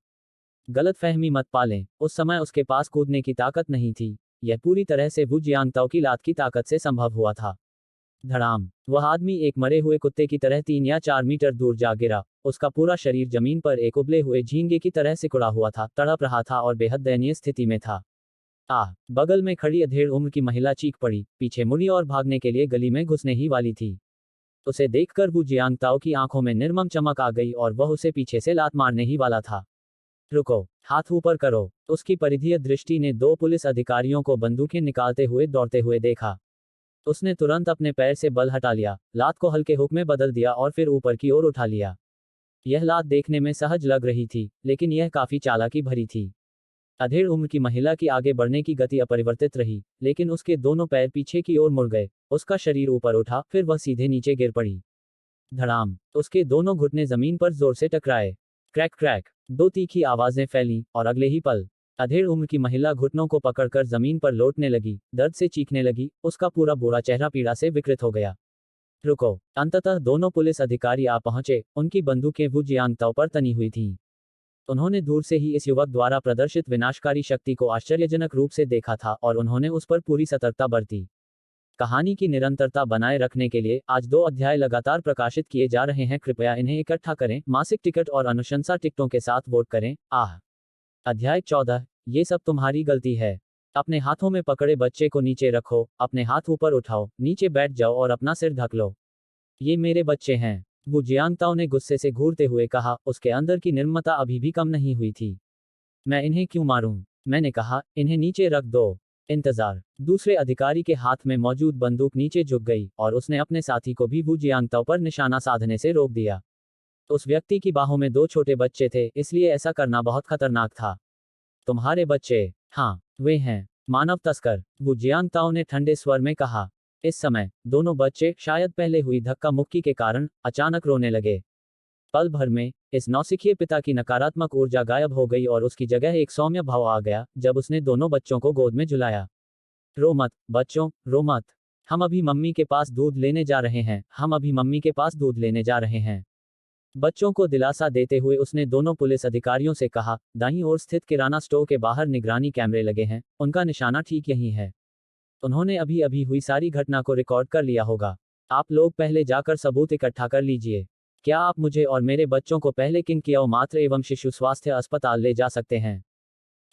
गलतफहमी मत पालें, उस समय उसके पास कूदने की ताकत नहीं थी। यह पूरी तरह से वू जियांगताओ की लात की ताकत से संभव हुआ था। धड़ाम! वह आदमी एक मरे हुए कुत्ते की तरह 3 या 4 मीटर दूर जा गिरा। उसका पूरा शरीर जमीन पर एक उबले हुए झींगे की तरह सिकुड़ा हुआ था, तड़प रहा था और बेहद दयनीय स्थिति में था। आह! बगल में खड़ी अधेड़ उम्र की महिला चीख पड़ी, पीछे मुड़ी और भागने के लिए गली में घुसने ही वाली थी। उसे देखकर वू जियांगताओ की आंखों में निर्मम चमक आ गई और वह उसे पीछे से लात मारने ही वाला था। रुको, हाथ ऊपर करो। उसकी परिधीय दृष्टि ने 2 पुलिस अधिकारियों को बंदूकें निकालते हुए दौड़ते हुए देखा। उसने तुरंत अपने पैर से बल हटा लिया, लात को हल्के हुक में बदल दिया और फिर ऊपर की ओर उठा लिया। यह लात देखने में सहज लग रही थी, लेकिन यह काफी चालाकी भरी थी। अधेड़ उम्र की महिला की आगे बढ़ने की गति अपरिवर्तित रही, लेकिन उसके दोनों पैर पीछे की ओर मुड़ गए। उसका शरीर ऊपर उठा, फिर वह सीधे नीचे गिर पड़ी। धड़ाम! उसके दोनों घुटने जमीन पर जोर से टकराए। Crack crack! 2 तीखी आवाजें फैलीं, और अगले ही पल अधेड़ उम्र की महिला घुटनों को पकड़कर जमीन पर लौटने लगी, दर्द से चीखने लगी, उसका पूरा बूढ़ा चेहरा पीड़ा से विकृत हो गया। रुको! अंततः दोनों पुलिस अधिकारी आ पहुंचे, उनकी बंदूकें वू जियांगताओ पर तनी हुई थीं। उन्होंने दूर से ही इस युवक द्वारा प्रदर्शित विनाशकारी शक्ति को आश्चर्यजनक रूप से देखा था और उन्होंने उस पर पूरी सतर्कता बरती। कहानी की निरंतरता बनाए रखने के लिए आज 2 अध्याय लगातार प्रकाशित किए जा रहे हैं। कृपया इन्हें इकट्ठा करें, मासिक टिकट और अनुशंसा टिकटों के साथ वोट करें। आह! अध्याय 14, ये सब तुम्हारी गलती है। अपने हाथों में पकड़े बच्चे को नीचे रखो, अपने हाथ ऊपर उठाओ, नीचे बैठ जाओ और अपना सिर ढक लो। ये मेरे बच्चे हैं, वू जियांगताओ ने गुस्से से घूरते हुए कहा, उसके अंदर की निर्ममता अभी भी कम नहीं हुई थी। मैं इन्हें क्यों मारूं? मैंने कहा, इन्हें नीचे रख दो। इंतजार! दूसरे अधिकारी के हाथ में मौजूद बंदूक नीचे झुक गई और उसने अपने साथी को भी वू जियांगताओ पर निशाना साधने से रोक दिया। उस व्यक्ति की बाहों में 2 छोटे बच्चे थे, इसलिए ऐसा करना बहुत खतरनाक था। तुम्हारे बच्चे? हाँ, वे हैं। मानव तस्कर, वू जियांगताओ ने ठंडे स्वर में कहा। इस समय दोनों बच्चे, शायद पहले हुई धक्का मुक्की के कारण, अचानक रोने लगे। पल भर में इस नौसिखिए पिता की नकारात्मक ऊर्जा गायब हो गई और उसकी जगह एक सौम्य भाव आ गया जब उसने दोनों बच्चों को गोद में झुलाया। रो मत, बच्चों, रो मत। हम अभी मम्मी के पास दूध लेने जा रहे हैं, हम अभी मम्मी के पास दूध लेने जा रहे हैं। बच्चों को दिलासा देते हुए उसने दोनों पुलिस अधिकारियों से कहा, दाईं ओर स्थित किराना स्टोर के बाहर निगरानी कैमरे लगे हैं, उनका निशाना ठीक यहीं है। उन्होंने अभी अभी हुई सारी घटना को रिकॉर्ड कर लिया होगा। आप लोग पहले जाकर सबूत इकट्ठा कर लीजिए। क्या आप मुझे और मेरे बच्चों को पहले किंगकियाओ मातृ एवं शिशु स्वास्थ्य अस्पताल ले जा सकते हैं?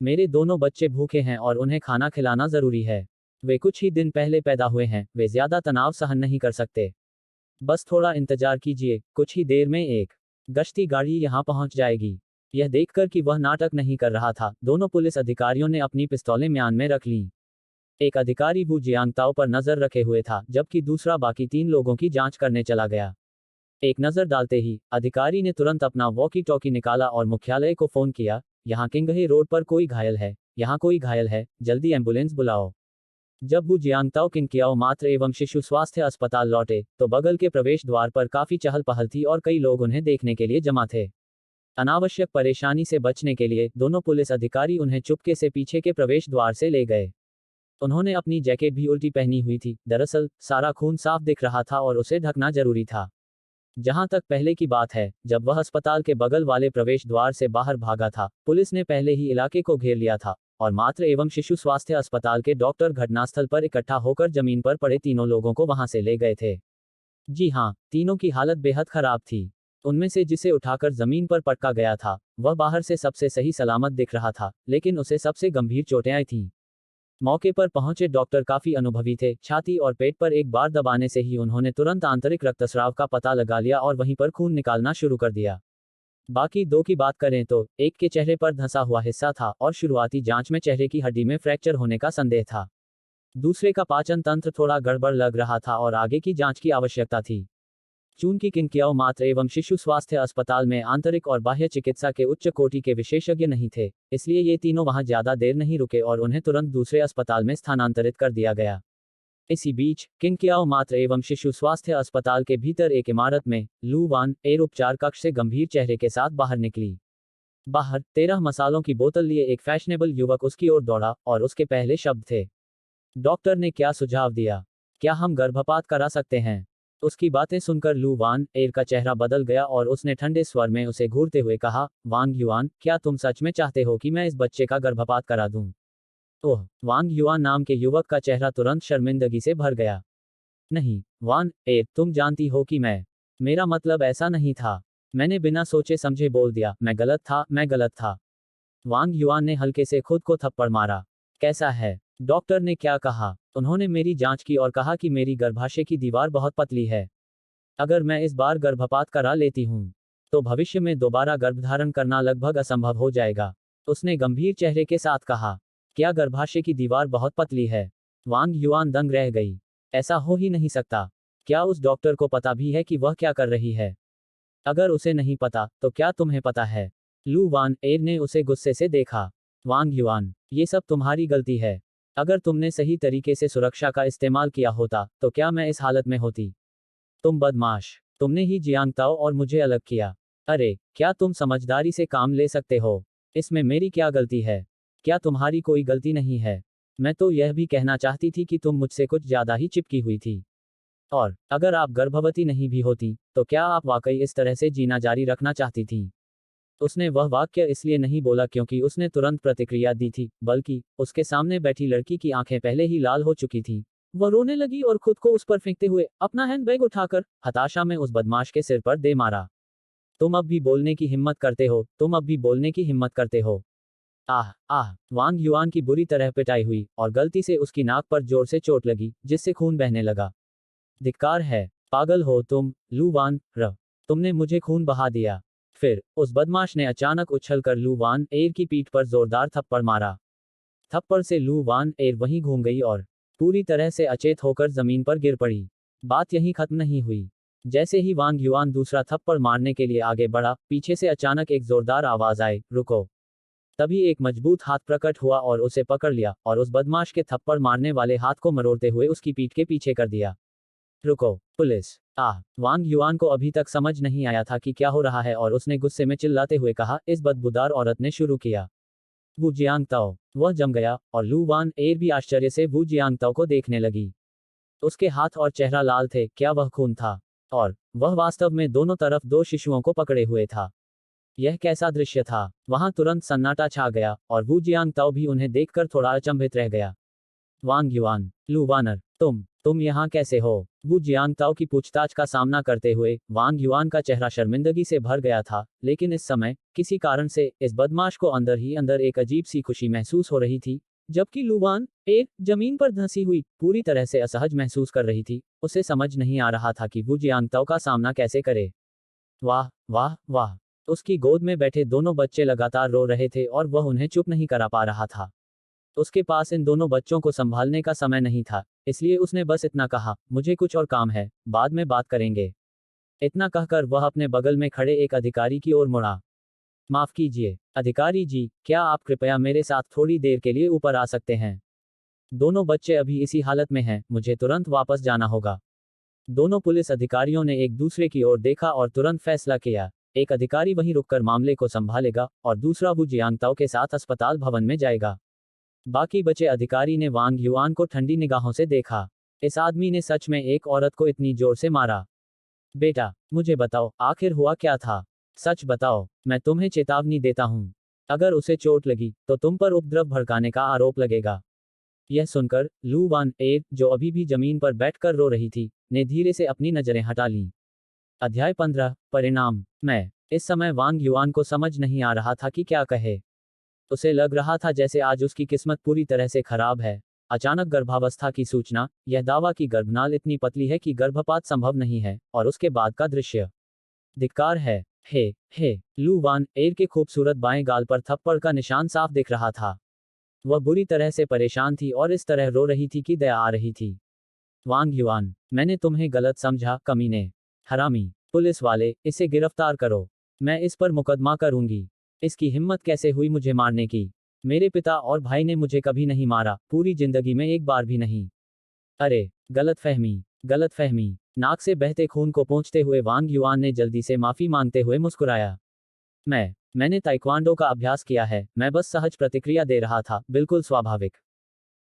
मेरे दोनों बच्चे भूखे हैं और उन्हें खाना खिलाना जरूरी है। वे कुछ ही दिन पहले पैदा हुए हैं, वे ज्यादा तनाव सहन नहीं कर सकते। बस थोड़ा इंतजार कीजिए, कुछ ही देर में एक गश्ती गाड़ी यहां पहुंच जाएगी। यह देखकर कि वह नाटक नहीं कर रहा था, दोनों पुलिस अधिकारियों ने अपनी पिस्तौलें म्यान में रख लीं। एक अधिकारी वू जियांगताओ पर नजर रखे हुए था, जबकि दूसरा बाकी 3 लोगों की जांच करने चला गया। एक नजर डालते ही अधिकारी ने तुरंत अपना वॉकी टॉकी निकाला और मुख्यालय को फोन किया, यहाँ किंगहे रोड पर कोई घायल है, यहाँ कोई घायल है, जल्दी एम्बुलेंस बुलाओ। जब वू जियांगताओ किंगकियाओ मातृ एवं शिशु स्वास्थ्य अस्पताल लौटे, तो बगल के प्रवेश द्वार पर काफी चहल पहल थी और कई लोग उन्हें देखने के लिए जमा थे। अनावश्यक परेशानी से बचने के लिए दोनों पुलिस अधिकारी उन्हें चुपके से पीछे के प्रवेश द्वार से ले गए। उन्होंने अपनी जैकेट भी उल्टी पहनी हुई थी, दरअसल सारा खून साफ दिख रहा था और उसे ढकना जरूरी था। जहां तक पहले की बात है, जब वह अस्पताल के बगल वाले प्रवेश द्वार से बाहर भागा था, पुलिस ने पहले ही इलाके को घेर लिया था और मातृ एवं शिशु स्वास्थ्य अस्पताल के डॉक्टर घटनास्थल पर इकट्ठा होकर जमीन पर पड़े तीनों लोगों को वहां से ले गए थे। जी हां, तीनों की हालत बेहद खराब थी। उनमें से जिसे उठाकर जमीन पर पटका गया था, वह बाहर से सबसे सही सलामत दिख रहा था, लेकिन उसे सबसे गंभीर चोटें आई थीं। मौके पर पहुंचे डॉक्टर काफी अनुभवी थे, छाती और पेट पर एक बार दबाने से ही उन्होंने तुरंत आंतरिक रक्तस्राव का पता लगा लिया और वहीं पर खून निकालना शुरू कर दिया। बाकी दो की बात करें तो एक के चेहरे पर धंसा हुआ हिस्सा था और शुरुआती जांच में चेहरे की हड्डी में फ्रैक्चर होने का संदेह था। दूसरे का पाचन तंत्र थोड़ा गड़बड़ लग रहा था और आगे की जांच की आवश्यकता थी। चूंकि किंकियाओ मात्र एवं शिशु स्वास्थ्य अस्पताल में आंतरिक और बाह्य चिकित्सा के उच्च कोटि के विशेषज्ञ नहीं थे, इसलिए ये तीनों वहां ज्यादा देर नहीं रुके और उन्हें तुरंत दूसरे अस्पताल में स्थानांतरित कर दिया गया। इसी बीच किंकियाओ मात्र एवं शिशु स्वास्थ्य अस्पताल के भीतर एक इमारत में लू वान एयर उपचार कक्ष से गंभीर चेहरे के साथ बाहर निकली। बाहर 13 मसालों की बोतल लिए एक फैशनेबल युवक उसकी ओर दौड़ा और उसके पहले शब्द थे, डॉक्टर ने क्या सुझाव दिया? क्या हम गर्भपात करा सकते हैं? उसकी बातें सुनकर लू वान एयर का चेहरा बदल गया और उसने ठंडे स्वर में उसे घूरते हुए कहा, वांग युआन, क्या तुम सच में चाहते हो कि मैं इस बच्चे का गर्भपात करा दूं? ओह, वांग युआन नाम के युवक का चेहरा तुरंत शर्मिंदगी से भर गया। नहीं, वान एयर, तुम जानती हो कि मेरा मतलब ऐसा नहीं था। मैंने बिना सोचे समझे बोल दिया, मैं गलत था। वांग युआन ने हल्के से खुद को थप्पड़ मारा। कैसा है? डॉक्टर ने क्या कहा? उन्होंने मेरी जांच की और कहा कि मेरी गर्भाशय की दीवार बहुत पतली है। अगर मैं इस बार गर्भपात करा लेती हूँ, तो भविष्य में दोबारा गर्भधारण करना लगभग असंभव हो जाएगा। उसने गंभीर चेहरे के साथ कहा। क्या गर्भाशय की दीवार बहुत पतली है? वांग युआन दंग रह गई। ऐसा हो ही नहीं सकता। क्या उस डॉक्टर को पता भी है कि वह क्या कर रही है? अगर उसे नहीं पता, तो क्या तुम्हें पता है? लू वान एयर ने उसे गुस्से से देखा। वांग युआन, ये सब तुम्हारी गलती है। अगर तुमने सही तरीके से सुरक्षा का इस्तेमाल किया होता, तो क्या मैं इस हालत में होती? तुम बदमाश, तुमने ही जियांग ताओ और मुझे अलग किया। अरे, क्या तुम समझदारी से काम ले सकते हो? इसमें मेरी क्या गलती है? क्या तुम्हारी कोई गलती नहीं है? मैं तो यह भी कहना चाहती थी कि तुम मुझसे कुछ ज्यादा ही चिपकी हुई थी। और अगर आप गर्भवती नहीं भी होती, तो क्या आप वाकई इस तरह से जीना जारी रखना चाहती थी? उसने वह वाक्य इसलिए नहीं बोला क्योंकि उसने तुरंत प्रतिक्रिया दी थी, बल्कि उसके सामने बैठी लड़की की आंखें पहले ही लाल हो चुकी थी। वह रोने लगी और खुद को उस पर फेंकते हुए अपना हैंडबैग उठाकर हताशा में उस बदमाश के सिर पर दे मारा। तुम अब भी बोलने की हिम्मत करते हो, तुम अब भी बोलने की हिम्मत करते हो। आह आह, वांग युआन की बुरी तरह पिटाई हुई और गलती से उसकी नाक पर जोर से चोट लगी, जिससे खून बहने लगा। धिक्कार है, पागल हो तुम, लू वान र। तुमने मुझे खून बहा दिया। फिर उस बदमाश ने अचानक उछलकर लू वान एयर की पीठ पर जोरदार थप्पड़ मारा। थप्पड़ से लू वान एयर वहीं घूम गई और पूरी तरह से अचेत होकर जमीन पर गिर पड़ी। बात यहीं खत्म नहीं हुई। जैसे ही वांग युआन दूसरा थप्पड़ मारने के लिए आगे बढ़ा, पीछे से अचानक एक जोरदार आवाज आई, रुको। तभी एक मजबूत हाथ प्रकट हुआ और उसे पकड़ लिया और उस बदमाश के थप्पड़ मारने वाले हाथ को मरोड़ते हुए उसकी पीठ के पीछे कर दिया। रुको, पुलिस! आह! वांग युआन को अभी तक समझ नहीं आया था कि क्या हो रहा है और उसने गुस्से में चिल्लाते हुए कहा, इस बदबूदार औरत ने शुरू किया। वू जियांग ताओ! वह जम गया और लू वान एयर भी आश्चर्य से वू जियांग ताओ को देखने लगी। उसके हाथ और चेहरा लाल थे, क्या वह खून था? और वह वास्तव में दोनों तरफ दो शिशुओं को पकड़े हुए था। यह कैसा दृश्य था? वहां तुरंत सन्नाटा छा गया और वू जियांग ताओ भी उन्हें देखकर थोड़ा अचंभित रह गया। वांग युआन, लू वानर, तुम यहाँ कैसे हो? वू जियांग ताओ की पूछताछ का सामना करते हुए वांग युआन का चेहरा शर्मिंदगी से भर गया था, लेकिन इस समय किसी कारण से इस बदमाश को अंदर ही अंदर एक अजीब सी खुशी महसूस हो रही थी, जबकि लू वान एक जमीन पर धंसी हुई पूरी तरह से असहज महसूस कर रही थी। उसे समझ नहीं आ रहा था कि वू जियांग ताओ का सामना कैसे करे। वाह वाह वाह! उसकी गोद में बैठे दोनों बच्चे लगातार रो रहे थे और वह उन्हें चुप नहीं करा पा रहा था। उसके पास इन दोनों बच्चों को संभालने का समय नहीं था, इसलिए उसने बस इतना कहा, मुझे कुछ और काम है, बाद में बात करेंगे। इतना कहकर वह अपने बगल में खड़े एक अधिकारी की ओर मुड़ा। माफ कीजिए, अधिकारी जी, क्या आप कृपया मेरे साथ थोड़ी देर के लिए ऊपर आ सकते हैं? दोनों बच्चे अभी इसी हालत में हैं, मुझे तुरंत वापस जाना होगा। दोनों पुलिस अधिकारियों ने एक दूसरे की ओर देखा और तुरंत फैसला किया। एक अधिकारी वहीं रुककर मामले को संभालेगा और दूसरा वू जियांग ताओ के साथ अस्पताल भवन में जाएगा। बाकी बचे अधिकारी ने वांग युआन को ठंडी निगाहों से देखा। इस आदमी ने सच में एक औरत को इतनी जोर से मारा? बेटा, मुझे बताओ, आखिर हुआ क्या था? सच बताओ, मैं तुम्हें चेतावनी देता हूँ। अगर उसे चोट लगी, तो तुम पर उपद्रव भड़काने का आरोप लगेगा। यह सुनकर लू वान एयर, जो अभी भी जमीन पर बैठकर रो रही थी, ने धीरे से अपनी नजरें हटा लीं। अध्याय 15, परिणाम। इस समय वांग युआन को समझ नहीं आ रहा था कि क्या कहे। उसे लग रहा था जैसे आज उसकी किस्मत पूरी तरह से खराब है। अचानक गर्भावस्था की सूचना, यह दावा कि गर्भनाल इतनी पतली है कि गर्भपात संभव नहीं है, और उसके बाद का दृश्य। धिक्कार है, हे हे लू वान एर के खूबसूरत बाएं गाल पर थप्पड़ का निशान साफ दिख रहा था। वह बुरी तरह से परेशान थी और इस तरह रो रही थी कि दया आ रही थी। वांग युआन, मैंने तुम्हें गलत समझा, कमीने। हरामी। पुलिस वाले, इसे गिरफ्तार करो। मैं इस पर मुकदमा करूंगी। इसकी हिम्मत कैसे हुई मुझे मारने की? मेरे पिता और भाई ने मुझे कभी नहीं मारा, पूरी जिंदगी में एक बार भी नहीं। अरे, गलतफहमी, गलतफहमी। नाक से बहते खून को पोंछते हुए वांग युआन ने जल्दी से माफी मांगते हुए मुस्कुराया। मैंने ताइक्वांडो का अभ्यास किया है, मैं बस सहज प्रतिक्रिया दे रहा था, बिल्कुल स्वाभाविक।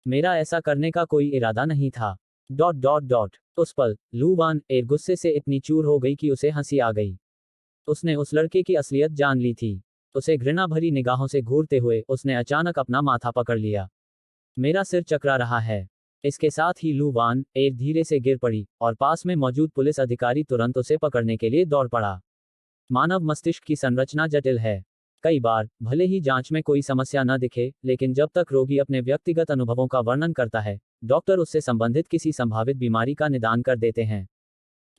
मेरा ऐसा करने का कोई इरादा नहीं था। डॉट डॉट डॉट उस पल, लू वान एर गुस्से से इतनी चूर हो गई कि उसे हंसी आ गई। उसने उस लड़के की असलियत जान ली थी। उसे घृणा भरी निगाहों से घूरते हुए उसने अचानक अपना माथा पकड़ लिया। मेरा सिर चकरा रहा है। इसके साथ ही लू वान एर धीरे से गिर पड़ी और पास में मौजूद पुलिस अधिकारी तुरंत उसे पकड़ने के लिए दौड़ पड़ा। मानव मस्तिष्क की संरचना जटिल है। कई बार, भले ही जांच में कोई समस्या न दिखे, लेकिन जब तक रोगी अपने व्यक्तिगत अनुभवों का वर्णन करता है, डॉक्टर उससे संबंधित किसी संभावित बीमारी का निदान कर देते हैं।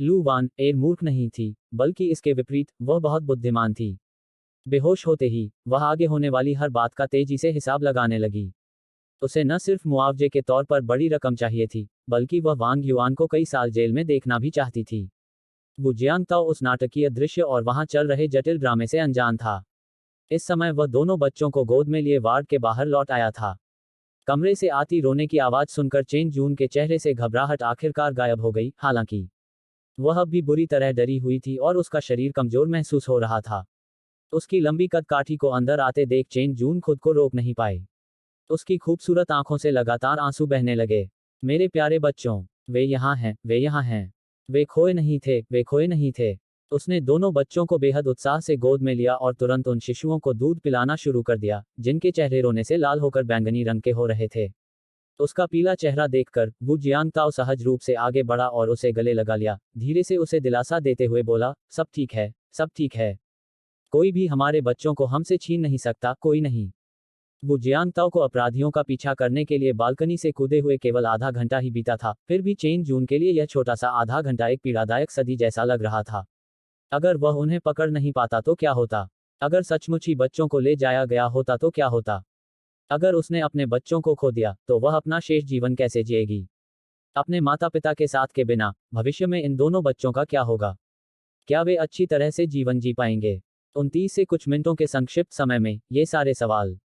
लू वान एर मूर्ख नहीं थी, बल्कि इसके विपरीत, वह बहुत बुद्धिमान थी। बेहोश होते ही, वह आगे होने वाली हर बात का तेजी से हिसाब लगाने लगी। उसे न सिर्फ मुआवजे के तौर पर बड़ी रकम चाहिए थी, बल्कि वह वांग युआन को कई साल जेल में देखना भी चाहती थी। वू जियांगताओ उस नाटकीय दृश्य और वहां चल रहे जटिल ड्रामे से अनजान था। इस समय वह दोनों बच्चों को गोद में लिए वार्ड के बाहर लौट आया था। कमरे से आती रोने की आवाज सुनकर चेन जून के चेहरे से घबराहट आखिरकार गायब हो गई, हालांकि वह अब भी बुरी तरह डरी हुई थी और उसका शरीर कमजोर महसूस हो रहा था। उसकी लंबी कदकाठी को अंदर आते देख चेन जून खुद को रोक नहीं पाई। उसकी खूबसूरत आंखों से लगातार आंसू बहने लगे। मेरे प्यारे बच्चों, वे यहाँ हैं, वे यहाँ हैं। वे खोए नहीं थे, वे खोए नहीं थे। उसने दोनों बच्चों को बेहद उत्साह से गोद में लिया और तुरंत उन शिशुओं को दूध पिलाना शुरू कर दिया, जिनके चेहरे रोने से लाल होकर बैंगनी रंग के हो रहे थे। उसका पीला चेहरा देखकर वू जियांगताओ सहज रूप से आगे बढ़ा और उसे गले लगा लिया, धीरे से उसे दिलासा देते हुए बोला, सब ठीक है, सब ठीक है। कोई भी हमारे बच्चों को हमसे छीन नहीं सकता, कोई नहीं। वू जियांगताओ को अपराधियों का पीछा करने के लिए बालकनी से कूदे हुए केवल आधा घंटा ही बीता था, फिर भी चेन जून के लिए यह छोटा सा आधा घंटा एक पीड़ादायक सदी जैसा लग रहा था। अगर वह उन्हें पकड़ नहीं पाता तो क्या होता? अगर सचमुच ही बच्चों को ले जाया गया होता तो क्या होता? अगर उसने अपने बच्चों को खो दिया, तो वह अपना शेष जीवन कैसे जिएगी? अपने माता पिता के साथ के बिना, भविष्य में इन दोनों बच्चों का क्या होगा? क्या वे अच्छी तरह से जीवन जी पाएंगे? 29 से कुछ मिनटों के संक्षिप्त समय में, ये सारे सवाल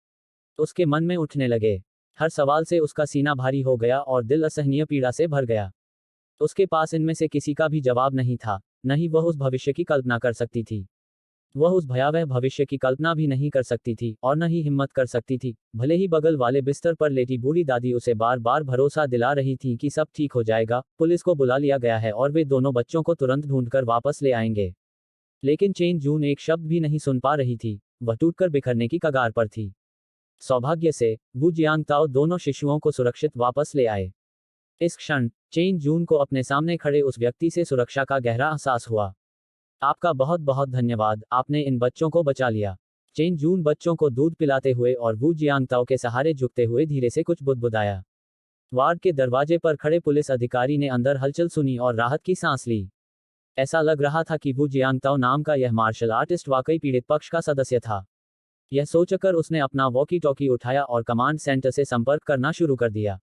उसके मन में उठने लगे। हर सवाल से उसका सीना भारी हो गया और दिल असहनीय पीड़ा से भर गया। उसके पास इनमें से किसी का भी जवाब नहीं था, न ही वह उस भविष्य की कल्पना कर सकती थी। वह उस भयावह भविष्य की कल्पना भी नहीं कर सकती थी और न ही हिम्मत कर सकती थी, भले ही बगल वाले बिस्तर पर लेटी बूढ़ी दादी उसे बार बार भरोसा दिला रही थी कि सब ठीक हो जाएगा, पुलिस को बुला लिया गया है और वे दोनों बच्चों को तुरंत ढूंढकर वापस ले आएंगे। लेकिन चेन जून एक शब्द भी नहीं सुन पा रही थी, वह टूटकर बिखरने की कगार पर थी। सौभाग्य से, वू जियांगताओ दोनों शिशुओं को सुरक्षित वापस ले आए। इस क्षण, चेन जून को अपने सामने खड़े उस व्यक्ति से सुरक्षा का गहरा एहसास हुआ। आपका बहुत बहुत धन्यवाद, आपने इन बच्चों को बचा लिया। चेन जून बच्चों को दूध पिलाते हुए और वू जियांगताओ के सहारे झुकते हुए धीरे से कुछ बुदबुदाया। वार्ड के दरवाजे पर खड़े पुलिस अधिकारी ने अंदर हलचल सुनी और राहत की सांस ली। ऐसा लग रहा था कि वू जियांगताओ नाम का यह मार्शल आर्टिस्ट वाकई पीड़ित पक्ष का सदस्य था। यह सोचकर उसने अपना वॉकी टॉकी उठाया और कमांड सेंटर से संपर्क करना शुरू कर दिया।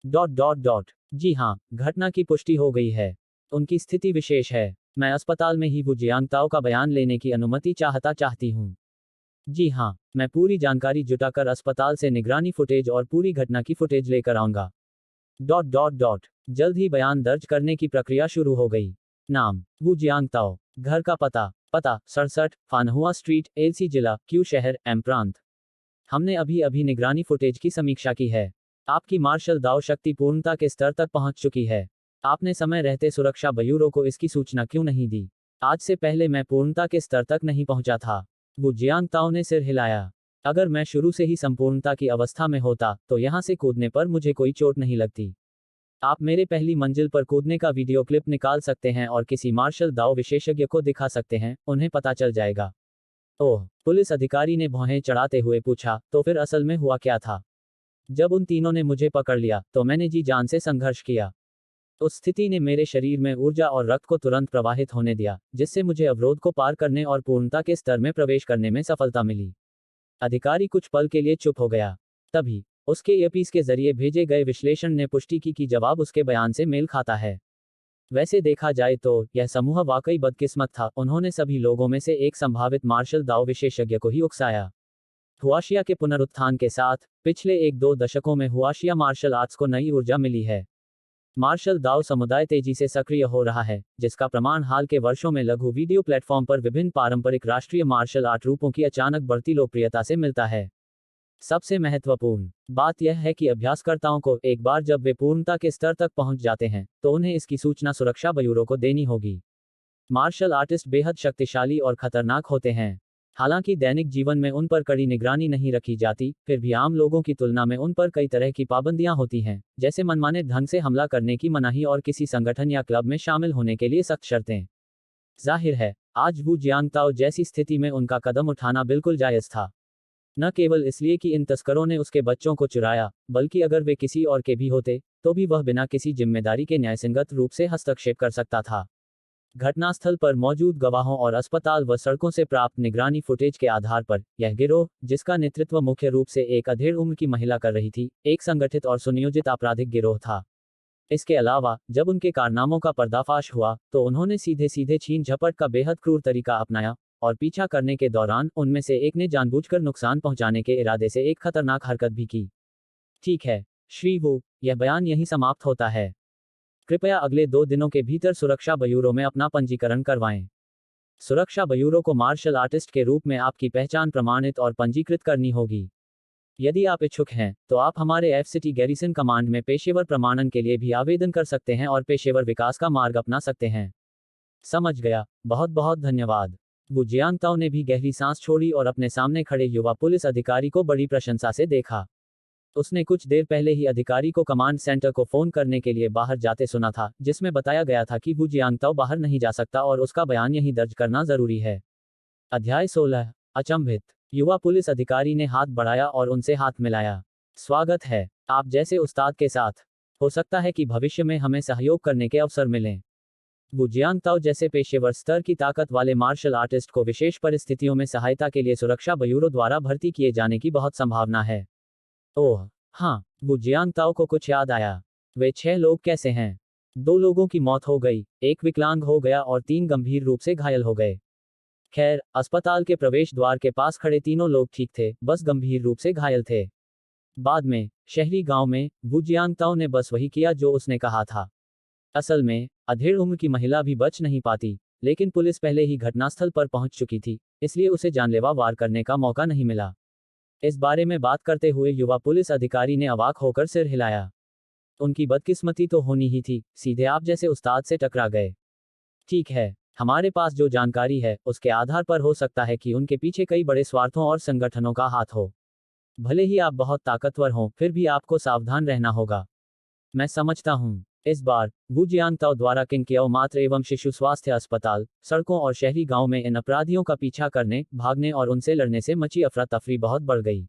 डॉट डॉट डॉट जी हाँ, घटना की पुष्टि हो गई है। उनकी स्थिति विशेष है। मैं अस्पताल में ही वू जियांगताओ का बयान लेने की अनुमति चाहती हूँ। जी हाँ, मैं पूरी जानकारी जुटाकर अस्पताल से निगरानी फुटेज और पूरी घटना की फुटेज लेकर आऊंगा। डॉट डॉट डॉट जल्द ही बयान दर्ज करने की प्रक्रिया शुरू हो गई। नाम, वू जियांगताओ। घर का पता 67 फानहुआ स्ट्रीट, एलसी जिला, क्यू शहर, एम प्रांत। हमने अभी अभी निगरानी फुटेज की समीक्षा की है। आपकी मार्शल दाव शक्ति पूर्णता के स्तर तक पहुंच चुकी है। आपने समय रहते सुरक्षा ब्यूरो को इसकी सूचना क्यों नहीं दी? आज से पहले मैं पूर्णता के स्तर तक नहीं पहुंचा था। वू जियांगताओ ने सिर हिलाया। अगर मैं शुरू से ही संपूर्णता की अवस्था में होता, तो यहां से कूदने पर मुझे कोई चोट नहीं लगती। आप मेरे पहली मंजिल पर कूदने का वीडियो क्लिप निकाल सकते हैं और किसी मार्शल दाव विशेषज्ञ को दिखा सकते हैं, उन्हें पता चल जाएगा। ओह, पुलिस अधिकारी ने भौहें चढ़ाते हुए पूछा, तो फिर असल में हुआ क्या था? जब उन तीनों ने मुझे पकड़ लिया, तो मैंने जी जान से संघर्ष किया। उस स्थिति ने मेरे शरीर में ऊर्जा और रक्त को तुरंत प्रवाहित होने दिया, जिससे मुझे अवरोध को पार करने और पूर्णता के स्तर में प्रवेश करने में सफलता मिली। अधिकारी कुछ पल के लिए चुप हो गया। तभी उसके ईयरपीस के जरिए भेजे गए विश्लेषण ने पुष्टि की कि जवाब उसके बयान से मेल खाता है। वैसे देखा जाए तो यह समूह वाकई बदकिस्मत था। उन्होंने सभी लोगों में से एक संभावित मार्शल दाव विशेषज्ञ को ही उकसाया। हुआशिया के पुनरुत्थान के साथ पिछले 1-2 दशकों में हुआशिया मार्शल आर्ट्स को नई ऊर्जा मिली है। मार्शल दाव समुदाय तेजी से सक्रिय हो रहा है, जिसका प्रमाण हाल के वर्षों में लघु वीडियो प्लेटफॉर्म पर विभिन्न पारंपरिक राष्ट्रीय मार्शल आर्ट रूपों की अचानक बढ़ती लोकप्रियता से मिलता है। सबसे महत्वपूर्ण बात यह है कि अभ्यासकर्ताओं को एक बार जब वे पूर्णता के स्तर तक पहुंच जाते हैं, तो उन्हें इसकी सूचना सुरक्षा ब्यूरो को देनी होगी। मार्शल आर्टिस्ट बेहद शक्तिशाली और खतरनाक होते हैं। हालांकि दैनिक जीवन में उन पर कड़ी निगरानी नहीं रखी जाती, फिर भी आम लोगों की तुलना में उन पर कई तरह की पाबंदियां होती हैं, जैसे मनमाने ढंग से हमला करने की मनाही और किसी संगठन या क्लब में शामिल होने के लिए सख्त शर्तें। जाहिर है, आज वू जियांगताओ जैसी स्थिति में उनका कदम उठाना बिल्कुल जायज था। न केवल इसलिए कि इन तस्करों ने उसके बच्चों को चुराया, बल्कि अगर वे किसी और के भी होते, तो भी वह बिना किसी जिम्मेदारी के न्यायसंगत रूप से हस्तक्षेप कर सकता था। घटनास्थल पर मौजूद गवाहों और अस्पताल व सड़कों से प्राप्त निगरानी फुटेज के आधार पर यह गिरोह, जिसका नेतृत्व मुख्य रूप से एक अधेड़ उम्र की महिला कर रही थी, एक संगठित और सुनियोजित आपराधिक गिरोह था। इसके अलावा जब उनके कारनामों का पर्दाफाश हुआ, तो उन्होंने सीधे सीधे छीन झपट का बेहद क्रूर तरीका अपनाया और पीछा करने के दौरान उनमें से एक ने जानबूझकर नुकसान पहुंचाने के इरादे से एक खतरनाक हरकत भी की। ठीक है, श्री वू, यह बयान यहीं समाप्त होता है। कृपया अगले 2 दिनों के भीतर सुरक्षा ब्यूरो में अपना पंजीकरण करवाएं। सुरक्षा ब्यूरो को मार्शल आर्टिस्ट के रूप में आपकी पहचान प्रमाणित और पंजीकृत करनी होगी। यदि आप इच्छुक हैं, तो आप हमारे एफ-सिटी गैरिसन कमांड में पेशेवर प्रमाणन के लिए भी आवेदन कर सकते हैं और पेशेवर विकास का मार्ग अपना सकते हैं। समझ गया, बहुत बहुत धन्यवाद। वू जियांगताओ ने भी गहरी सांस छोड़ी और अपने सामने खड़े युवा पुलिस अधिकारी को बड़ी प्रशंसा से देखा। उसने कुछ देर पहले ही अधिकारी को कमांड सेंटर को फोन करने के लिए बाहर जाते सुना था, जिसमें बताया गया था कि वू जियांगताओ बाहर नहीं जा सकता और उसका बयान यहीं दर्ज करना जरूरी है। अध्याय 16। अचंभित युवा पुलिस अधिकारी ने हाथ बढ़ाया और उनसे हाथ मिलाया। स्वागत है आप जैसे उस्ताद के साथ। हो सकता है कि भविष्य में हमें सहयोग करने के अवसर मिलें। वू जियांगताओ जैसे पेशेवर स्तर की ताकत वाले मार्शल आर्टिस्ट को विशेष परिस्थितियों में सहायता के लिए सुरक्षा ब्यूरो द्वारा भर्ती किए जाने की बहुत संभावना है। ओह हाँ, वू जियांगताओ को कुछ याद आया। वे 6 लोग कैसे हैं? 2 लोगों की मौत हो गई, एक विकलांग हो गया और 3 गंभीर रूप से घायल हो गए। खैर, अस्पताल के प्रवेश द्वार के पास खड़े तीनों लोग ठीक थे, बस गंभीर रूप से घायल थे। बाद में शहरी गांव में वू जियांगताओ ने बस वही किया जो उसने कहा था। असल में अधेड़ उम्र की महिला भी बच नहीं पाती, लेकिन पुलिस पहले ही घटनास्थल पर पहुंच चुकी थी, इसलिए उसे जानलेवा वार करने का मौका नहीं मिला। इस बारे में बात करते हुए युवा पुलिस अधिकारी ने अवाक होकर सिर हिलाया। उनकी बदकिस्मती तो होनी ही थी, सीधे आप जैसे उस्ताद से टकरा गए। ठीक है, हमारे पास जो जानकारी है, उसके आधार पर हो सकता है कि उनके पीछे कई बड़े स्वार्थों और संगठनों का हाथ हो। भले ही आप बहुत ताकतवर हों, फिर भी आपको सावधान रहना होगा। मैं समझता हूँ। इस बार वू जियांगताओ द्वारा किंगकियाओ मात्र एवं शिशु स्वास्थ्य अस्पताल, सड़कों और शहरी गांव में इन अपराधियों का पीछा करने, भागने और उनसे लड़ने से मची अफरा तफरी बहुत बढ़ गई।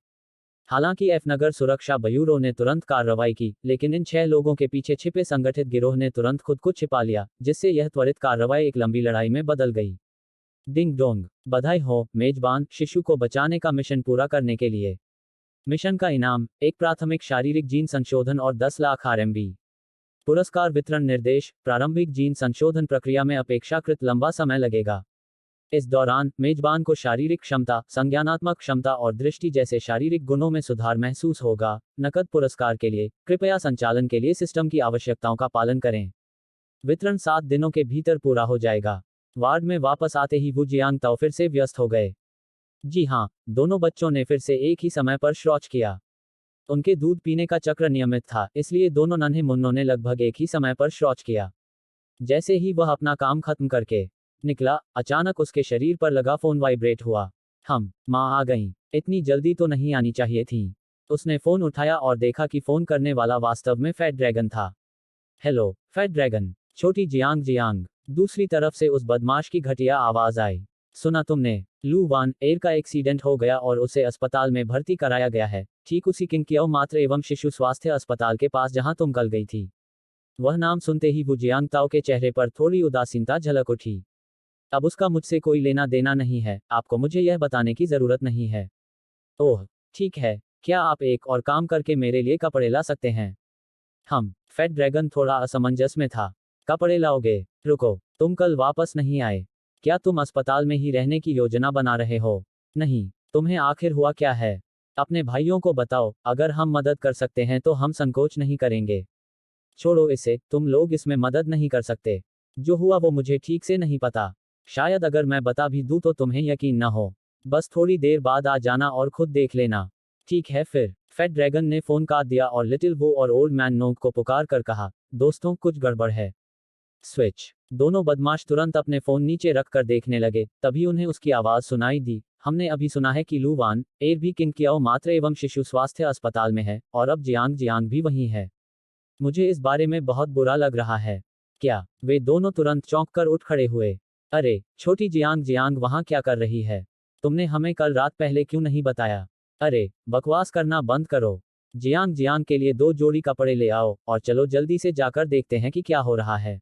हालांकि एफ नगर सुरक्षा ब्यूरो ने तुरंत कार्रवाई की, लेकिन इन 6 लोगों के पीछे छिपे संगठित गिरोह ने तुरंत खुद को छिपा लिया, जिससे यह त्वरित कार्रवाई एक लंबी लड़ाई में बदल गई। डिंग डोंग, बधाई हो मेजबान, शिशु को बचाने का मिशन पूरा करने के लिए। मिशन का इनाम, एक प्राथमिक शारीरिक जीन संशोधन और 10 लाख RMB। पुरस्कार वितरण निर्देश, प्रारंभिक जीन संशोधन प्रक्रिया में अपेक्षाकृत लंबा समय लगेगा। इस दौरान मेजबान को शारीरिक क्षमता, संज्ञानात्मक क्षमता और दृष्टि जैसे शारीरिक गुणों में सुधार महसूस होगा। नकद पुरस्कार के लिए कृपया संचालन के लिए सिस्टम की आवश्यकताओं का पालन करें। वितरण 7 दिनों के भीतर पूरा हो जाएगा। वार्ड में वापस आते ही वू जियांगताओ फिर से व्यस्त हो गए। जी हाँ, दोनों बच्चों ने फिर से एक ही समय पर शौच किया। उनके दूध पीने का चक्र नियमित था, इसलिए दोनों नन्हे मुन्नों ने लगभग एक ही समय पर शौच किया। जैसे ही वह अपना काम खत्म करके निकला, अचानक उसके शरीर पर लगा फोन वाइब्रेट हुआ। माँ आ गईं। इतनी जल्दी तो नहीं आनी चाहिए थी। उसने फोन उठाया और देखा कि फोन करने वाला वास्तव में फैट ड्रैगन था। हेलो फैट ड्रैगन, छोटी जियांग। दूसरी तरफ से उस बदमाश की घटिया आवाज आई। सुना तुमने? लू वान एयर का एक्सीडेंट हो गया और उसे अस्पताल में भर्ती कराया गया है, ठीक उसी किंगकियाओ मात्र एवं शिशु स्वास्थ्य अस्पताल के पास जहां तुम कल गई थी। वह नाम सुनते ही वू जियांगताओ के चेहरे पर थोड़ी उदासीनता झलक उठी। अब उसका मुझसे कोई लेना देना नहीं है, आपको मुझे यह बताने की जरूरत नहीं है। ओह, ठीक है, क्या आप एक और काम करके मेरे लिए कपड़े ला सकते हैं? फेड ड्रैगन थोड़ा असमंजस में था। कपड़े लाओगे? रुको, तुम कल वापस नहीं आए। क्या तुम अस्पताल में ही रहने की योजना बना रहे हो? नहीं, तुम्हें आखिर हुआ क्या है? अपने भाइयों को बताओ, अगर हम मदद कर सकते हैं तो हम संकोच नहीं करेंगे। छोड़ो इसे, तुम लोग इसमें मदद नहीं कर सकते। जो हुआ वो मुझे ठीक से नहीं पता। शायद अगर मैं बता भी दूं तो तुम्हें यकीन न हो। बस थोड़ी देर बाद आ जाना और खुद देख लेना। ठीक है फिर। फेड ड्रैगन ने फोन काट दिया और लिटिल वो और ओल्ड मैन नोक को पुकार कर कहा, दोस्तों कुछ गड़बड़ है। स्विच। दोनों बदमाश तुरंत अपने फोन नीचे रख कर देखने लगे, तभी उन्हें उसकी आवाज सुनाई दी। हमने अभी सुना है कि लू वान एर भी किंगकियाओ मात्र एवं शिशु स्वास्थ्य अस्पताल में है, और अब जियांग जियांग भी वहीं है। मुझे इस बारे में बहुत बुरा लग रहा है। क्या? वे दोनों तुरंत चौंक कर उठ खड़े हुए। अरे, छोटी जियांग जियांग वहां क्या कर रही है? तुमने हमें कल रात पहले क्यों नहीं बताया? अरे, बकवास करना बंद करो। जियांग जियांग के लिए 2 जोड़ी कपड़े ले आओ, और चलो जल्दी से जाकर देखते हैं कि क्या हो रहा है।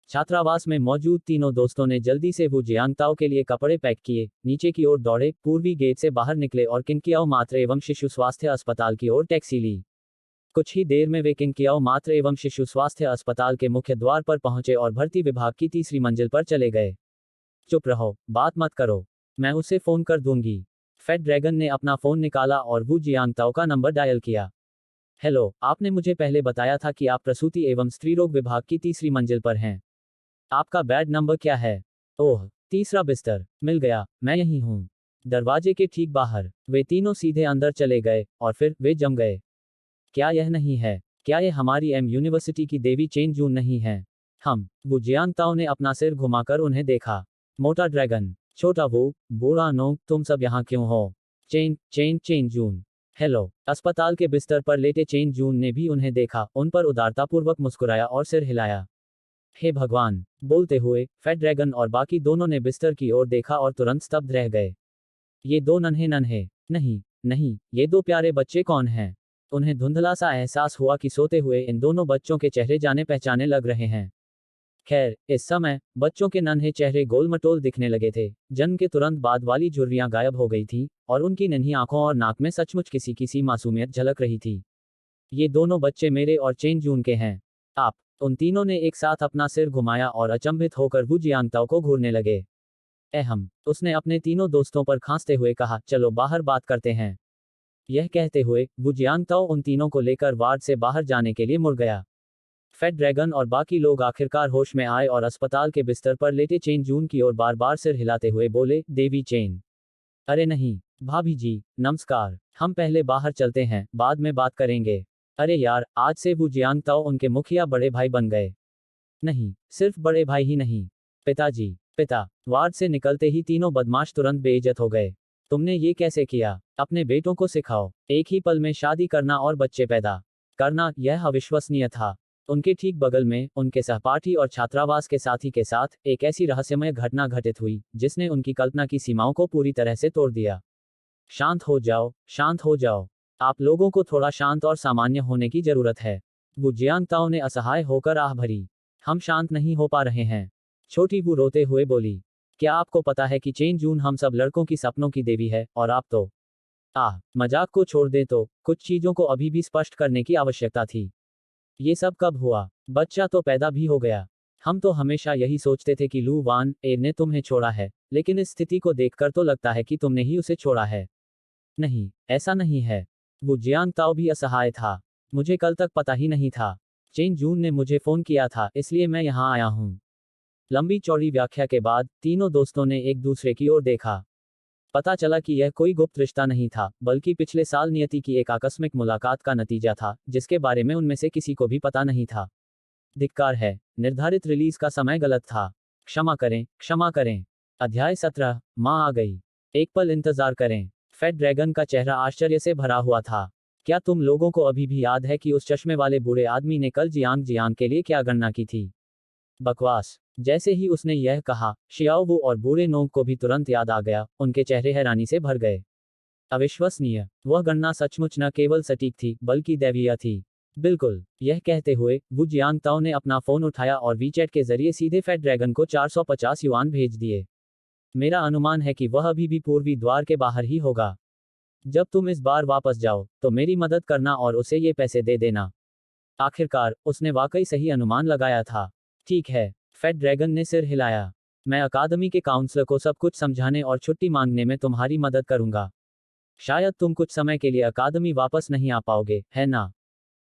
छात्रावास में मौजूद तीनों दोस्तों ने जल्दी से वू जियांगताओ के लिए कपड़े पैक किए, नीचे की ओर दौड़े, पूर्वी गेट से बाहर निकले और किंगकियाओ मात्र एवं शिशु स्वास्थ्य अस्पताल की ओर टैक्सी ली। कुछ ही देर में वे किंगकियाओ मात्र एवं शिशु स्वास्थ्य अस्पताल के मुख्य द्वार पर पहुंचे और भर्ती विभाग की 3री मंजिल पर चले गए। चुप रहो, बात मत करो, मैं उसे फोन कर दूंगी। फेड ड्रैगन ने अपना फोन निकाला और वू जियांगताओ का नंबर डायल किया। हेलो, आपने मुझे पहले बताया था कि आप प्रसूति एवं स्त्रीरोग विभाग की 3री मंजिल पर हैं। आपका बेड नंबर क्या है? ओह, 3रा बिस्तर, मिल गया, मैं यहीं हूँ। दरवाजे के ठीक बाहर। वे तीनों सीधे अंदर चले गए, और फिर वे जम गए। क्या यह नहीं है? क्या यह हमारी एम यूनिवर्सिटी की देवी चेन जून नहीं है? वू जियांगताओ ने अपना सिर घुमाकर उन्हें देखा। मोटा ड्रैगन, छोटा वो, बूढ़ा नोंग, तुम सब यहाँ क्यों हो? चेन जून। हेलो। अस्पताल के बिस्तर पर लेटे चेन जून ने भी उन्हें देखा, उन पर उदारतापूर्वक मुस्कुराया और सिर हिलाया। हे भगवान! बोलते हुए, फेड ड्रैगन और बाकी दोनों ने बिस्तर की ओर देखा और तुरंत स्तब्ध रह गए। ये 2 नन्हे नन्हे, नहीं, ये 2 प्यारे बच्चे कौन हैं? उन्हें धुंधला सा एहसास हुआ कि सोते हुए इन दोनों बच्चों के चेहरे जाने पहचाने लग रहे हैं। खैर, इस समय बच्चों के नन्हे चेहरे गोलमटोल दिखने लगे थे। जन्म के तुरंत बाद वाली झुर्रियां गायब हो गई थीं, और उनकी नन्ही आंखों और नाक में सचमुच किसी किसी मासूमियत झलक रही थी। ये दोनों बच्चे मेरे और चेन जून के हैं। आप। उन तीनों ने एक साथ अपना सिर घुमाया और अचंभित होकर वू जियांगताओ को घूरने लगे। उसने अपने तीनों दोस्तों पर खांसते हुए कहा, चलो बाहर बात करते हैं। यह कहते हुए, वू जियांगताओ उन तीनों को लेकर वार्ड से बाहर जाने के लिए मुड़ गया। फेड ड्रैगन और बाकी लोग आखिरकार होश में आए और अस्पताल के बिस्तर पर लेटे चेन जून की ओर बार बार सिर हिलाते हुए बोले, देवी चेन। अरे नहीं, भाभी जी, नमस्कार, हम पहले बाहर चलते हैं, बाद में बात करेंगे। अरे यार, आज से वू जियांगताओ उनके मुखिया बड़े भाई बन गए। नहीं, सिर्फ बड़े भाई ही नहीं। पिताजी, पिता। वार्ड से निकलते ही तीनों बदमाश तुरंत बेइज्जत हो गए। तुमने ये कैसे किया? अपने बेटों को सिखाओ। एक ही पल में शादी करना और बच्चे पैदा करना, यह अविश्वसनीय था। उनके ठीक बगल में, उनके सहपाठी और छात्रावास के साथी के साथ, एक ऐसी रहस्यमय घटना घटित हुई, जिसने उनकी कल्पना की सीमाओं को पूरी तरह से तोड़ दिया। शांत हो जाओ, शांत हो जाओ। आप लोगों को थोड़ा शांत और सामान्य होने की जरूरत है। वू जियांगताओ ने असहाय होकर आह भरी। हम शांत नहीं हो पा रहे हैं। छोटी वू रोते हुए बोली। क्या आपको पता है कि चेन जून हम सब लड़कों की सपनों की देवी है, और आप तो। मजाक को छोड़ दे तो, कुछ चीजों को अभी भी स्पष्ट करने की आवश्यकता थी। ये सब कब हुआ? बच्चा तो पैदा भी हो गया। हम तो हमेशा यही सोचते थे कि लू वान एर ने तुम्हें छोड़ा है, लेकिन इस स्थिति को देखकर तो लगता है कि तुमने ही उसे छोड़ा है। नहीं, ऐसा नहीं है। वू जियांगताओ भी असहाय था। मुझे कल तक पता ही नहीं था। चेन जून ने मुझे फोन किया था, इसलिए मैं यहाँ आया हूँ। लंबी चौड़ी व्याख्या के बाद, तीनों दोस्तों ने एक दूसरे की ओर देखा। पता चला कि यह कोई गुप्त रिश्ता नहीं था, बल्कि पिछले साल नियति की एक आकस्मिक मुलाकात का नतीजा था, जिसके बारे में उनमें से किसी को भी पता नहीं था। धिक्कार है, निर्धारित रिलीज का समय गलत था। क्षमा करें, क्षमा करें। अध्याय 17, माँ आ गई। एक पल इंतजार करें। फेड ड्रैगन का चेहरा आश्चर्य से भरा हुआ था। क्या तुम लोगों को अभी भी याद है कि उस चश्मे वाले बूढ़े आदमी ने कल जियांग जियांग के लिए क्या गणना की थी? बकवास। जैसे ही उसने यह कहा, शियाओवू और बूढ़े नोंग को भी तुरंत याद आ गया, उनके चेहरे हैरानी से भर गए। अविश्वसनीय, वह गणना सचमुच न केवल सटीक थी, बल्कि दैवीय थी। बिल्कुल, यह कहते हुए वू जियांगताओ ने अपना फोन उठाया और वीचैट के जरिए सीधे फेड ड्रैगन को 450 युआन भेज दिए। मेरा अनुमान है कि वह अभी भी पूर्वी द्वार के बाहर ही होगा। जब तुम इस बार वापस जाओ तो मेरी मदद करना और उसे ये पैसे दे देना। आखिरकार उसने वाकई सही अनुमान लगाया था। ठीक है, फेड ड्रैगन ने सिर हिलाया। मैं अकादमी के काउंसलर को सब कुछ समझाने और छुट्टी मांगने में तुम्हारी मदद करूंगा। शायद तुम कुछ समय के लिए अकादमी वापस नहीं आ पाओगे, है ना?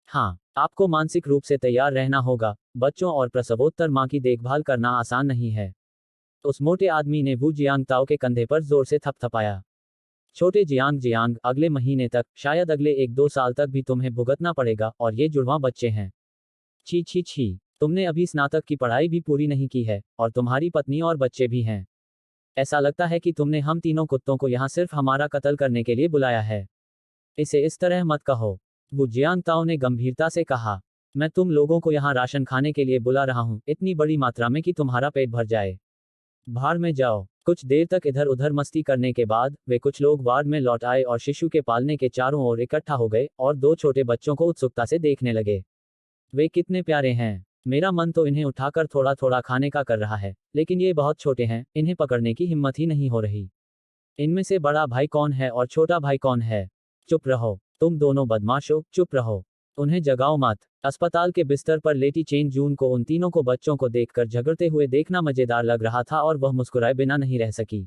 हाँ, आपको मानसिक रूप से तैयार रहना होगा। बच्चों और प्रसवोत्तर माँ की देखभाल करना आसान नहीं है। उस मोटे आदमी ने वू जियांगताओ के कंधे पर जोर से थपथपाया। छोटे जियांग जियांग, अगले महीने तक, शायद अगले 1-2 साल तक भी तुम्हें भुगतना पड़ेगा, और ये जुड़वां बच्चे हैं। छी छी छी, तुमने अभी स्नातक की पढ़ाई भी पूरी नहीं की है, और तुम्हारी पत्नी और बच्चे भी हैं। ऐसा लगता है कि तुमने हम तीनों कुत्तों को यहाँ सिर्फ हमारा कत्ल करने के लिए बुलाया है। इसे इस तरह मत कहो, वू जियांगताओ ने गंभीरता से कहा। मैं तुम लोगों को यहाँ राशन खाने के लिए बुला रहा हूँ, इतनी बड़ी मात्रा में कि तुम्हारा पेट भर जाए। भाड़ में जाओ। कुछ देर तक इधर उधर मस्ती करने के बाद वे कुछ लोग वार्ड में लौट आए और शिशु के पालने के चारों ओर इकट्ठा हो गए और दो छोटे बच्चों को उत्सुकता से देखने लगे। वे कितने प्यारे हैं। मेरा मन तो इन्हें उठाकर थोड़ा थोड़ा खाने का कर रहा है, लेकिन ये बहुत छोटे हैं, इन्हें पकड़ने की हिम्मत ही नहीं हो रही। इनमें से बड़ा भाई कौन है और छोटा भाई कौन है? चुप रहो, तुम दोनों बदमाशो, चुप रहो। उन्हें जगाओ मत। अस्पताल के बिस्तर पर लेटी चेन जून को उन तीनों को बच्चों को देखकर झगड़ते हुए देखना मजेदार लग रहा था और वह मुस्कुराए बिना नहीं रह सकी।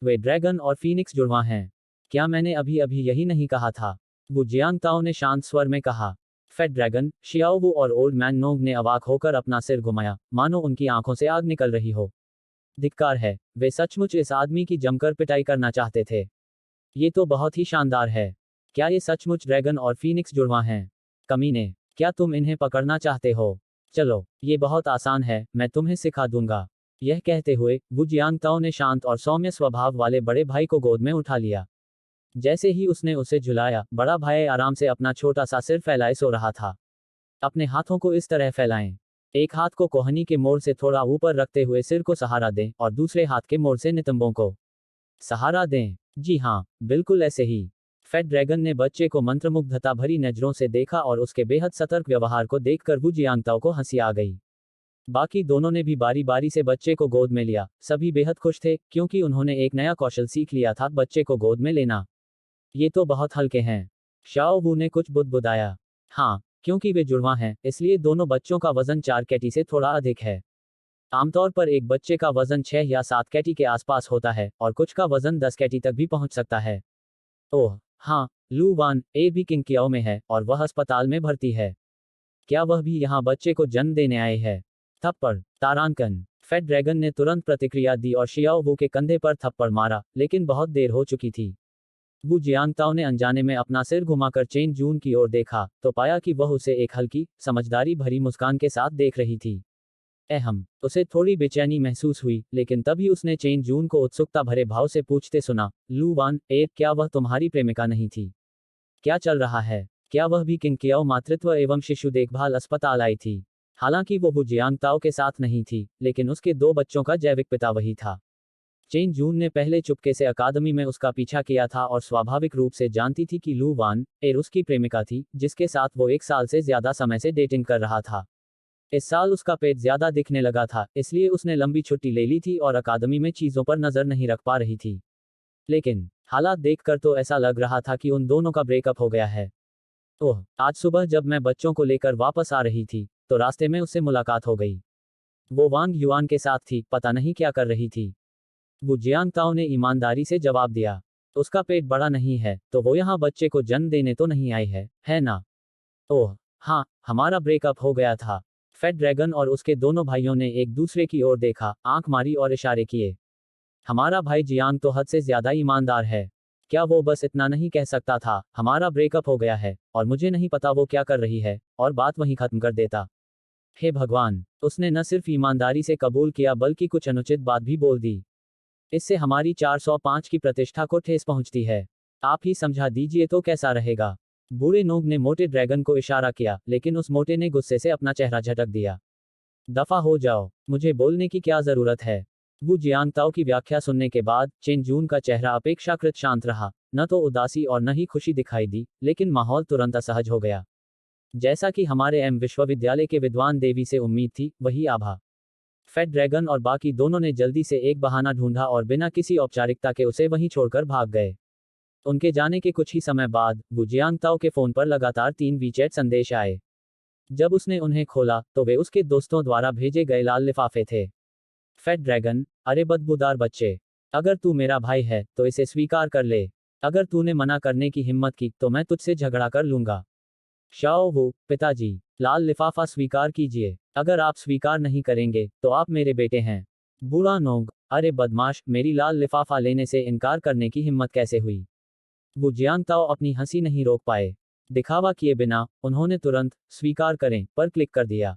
वे ड्रैगन और फीनिक्स जुड़वा हैं। क्या मैंने अभी अभी यही नहीं कहा था? वो जियांगताओ ने शांत स्वर में कहा। फेड ड्रैगन, शियाओवू और ओल्ड मैन नोंग ने अवाक होकर अपना सिर घुमाया, मानो उनकी आंखों से आग निकल रही हो। धिक्कार है, वे सचमुच इस आदमी की जमकर पिटाई करना चाहते थे। ये तो बहुत ही शानदार है। क्या ये सचमुच ड्रैगन और फीनिक्स जुड़वा हैं? कमीने, क्या तुम इन्हें पकड़ना चाहते हो? चलो, ये बहुत आसान है, मैं तुम्हें सिखा दूंगा। यह कहते हुए वू जियांगताओ ने शांत और सौम्य स्वभाव वाले बड़े भाई को गोद में उठा लिया। जैसे ही उसने उसे झुलाया, बड़ा भाई आराम से अपना छोटा सा सिर फैलाए सो रहा था। अपने हाथों को इस तरह फैलाएं। एक हाथ को कोहनी के मोड़ से थोड़ा ऊपर रखते हुए सिर को सहारा दें और दूसरे हाथ के मोड़ से नितंबों को सहारा दें। जी हाँ, बिल्कुल ऐसे ही। फेड ड्रैगन ने बच्चे को मंत्रमुग्धता भरी नजरों से देखा और उसके बेहद सतर्क व्यवहार को देखकर वू जियांगताओ को हंसी आ गई। बाकी दोनों ने भी बारी बारी से बच्चे को गोद में लिया। सभी बेहद खुश थे, क्योंकि उन्होंने एक नया कौशल सीख लिया था, बच्चे को गोद में लेना। ये तो बहुत हल्के हैं। शाओ वू ने कुछ बुदबुदाया। हाँ, क्योंकि वे जुड़वा हैं, इसलिए दोनों बच्चों का वजन 4 कैटी से थोड़ा अधिक है। आमतौर पर एक बच्चे का वजन 6 या 7 कैटी के आसपास होता है, और कुछ का वजन 10 कैटी तक भी पहुंच सकता है। ओह, हाँ, लू वान ए भी किंगकियाओ में है, और वह अस्पताल में भर्ती है। क्या वह भी यहाँ बच्चे को जन्म देने आए है? थप्पड़, तारांकन। फेड ड्रैगन ने तुरंत प्रतिक्रिया दी और शियाओ वू के कंधे पर थप्पड़ मारा, लेकिन बहुत देर हो चुकी थी। वू जियांगताओ ने अनजाने में अपना सिर घुमाकर चेन जून की ओर देखा, तो पाया कि वह उसे एक हल्की, समझदारी भरी मुस्कान के साथ देख रही थी। अहम, उसे थोड़ी बेचैनी महसूस हुई, लेकिन तभी उसने चेन जून को उत्सुकता भरे भाव से पूछते सुना, लू वान ए, क्या वह तुम्हारी प्रेमिका नहीं थी? क्या चल रहा है? क्या वह भी किंगकियाओ मातृत्व एवं शिशु देखभाल अस्पताल आई थी? हालांकि वो वू जियांगताओ के साथ नहीं थी, लेकिन उसके दो बच्चों का जैविक पिता वही था। चेन जून ने पहले चुपके से अकादमी में उसका पीछा किया था और स्वाभाविक रूप से जानती थी कि लू वान एर उसकी प्रेमिका थी, जिसके साथ वो 1 साल से ज्यादा समय से डेटिंग कर रहा था। इस साल उसका पेट ज्यादा दिखने लगा था, इसलिए उसने लंबी छुट्टी ले ली थी और अकादमी में चीजों पर नजर नहीं रख पा रही थी। लेकिन हालात देखकर तो ऐसा लग रहा था कि उन दोनों का ब्रेकअप हो गया है। ओह, आज सुबह जब मैं बच्चों को लेकर वापस आ रही थी, तो रास्ते में उससे मुलाकात हो गई। वो वांग युआन के साथ थी, पता नहीं क्या कर रही थी। वो जियांगताओ ने ईमानदारी से जवाब दिया। उसका पेट बड़ा नहीं है, तो वो यहाँ बच्चे को जन्म देने तो नहीं आई है ना? ओह, हाँ, हमारा ब्रेकअप हो गया था। फेड ड्रैगन और उसके दोनों भाइयों ने एक दूसरे की ओर देखा, आंख मारी और इशारे किए। हमारा भाई जियांग तो हद से ज्यादा ईमानदार है। क्या वो बस इतना नहीं कह सकता था, हमारा ब्रेकअप हो गया है, और मुझे नहीं पता वो क्या कर रही है, और बात वहीं खत्म कर देता? हे भगवान, उसने न सिर्फ ईमानदारी से कबूल किया बल्कि कुछ अनुचित बात भी बोल दी। इससे हमारी 405 की प्रतिष्ठा को ठेस पहुंचती है। आप ही समझा दीजिए तो कैसा रहेगा? बूढ़े नोग ने मोटे ड्रैगन को इशारा किया, लेकिन उस मोटे ने गुस्से से अपना चेहरा झटक दिया। दफा हो जाओ, मुझे बोलने की क्या जरूरत है? वू जियांगताओ की व्याख्या सुनने के बाद चेन जून का चेहरा अपेक्षाकृत शांत रहा, न तो उदासी और न ही खुशी दिखाई दी, लेकिन माहौल तुरंत असहज हो गया। जैसा कि हमारे एम विश्वविद्यालय के विद्वान देवी से उम्मीद थी, वही आभा। फेड ड्रैगन और बाकी दोनों ने जल्दी से एक बहाना ढूंढा और बिना किसी औपचारिकता के उसे वहीं छोड़कर भाग गए। उनके जाने के कुछ ही समय बाद वू जियांगताओ के फोन पर लगातार 3 वीचैट संदेश आए। जब उसने उन्हें खोला तो वे उसके दोस्तों द्वारा भेजे गए लाल लिफाफे थे। फेड ड्रैगन, अरे बदबूदार बच्चे, अगर तू मेरा भाई है तो इसे स्वीकार कर ले। अगर तूने मना करने की हिम्मत की तो मैं तुझसे झगड़ा कर लूंगा। शाओ वू, पिताजी, लाल लिफाफा स्वीकार कीजिए। अगर आप स्वीकार नहीं करेंगे तो आप मेरे बेटे हैं। बूढ़ा नोंग, अरे बदमाश, मेरी लाल लिफाफा लेने से इनकार करने की हिम्मत कैसे हुई। वो जियांगताओ अपनी हंसी नहीं रोक पाए। दिखावा किए बिना उन्होंने तुरंत स्वीकार करें पर क्लिक कर दिया।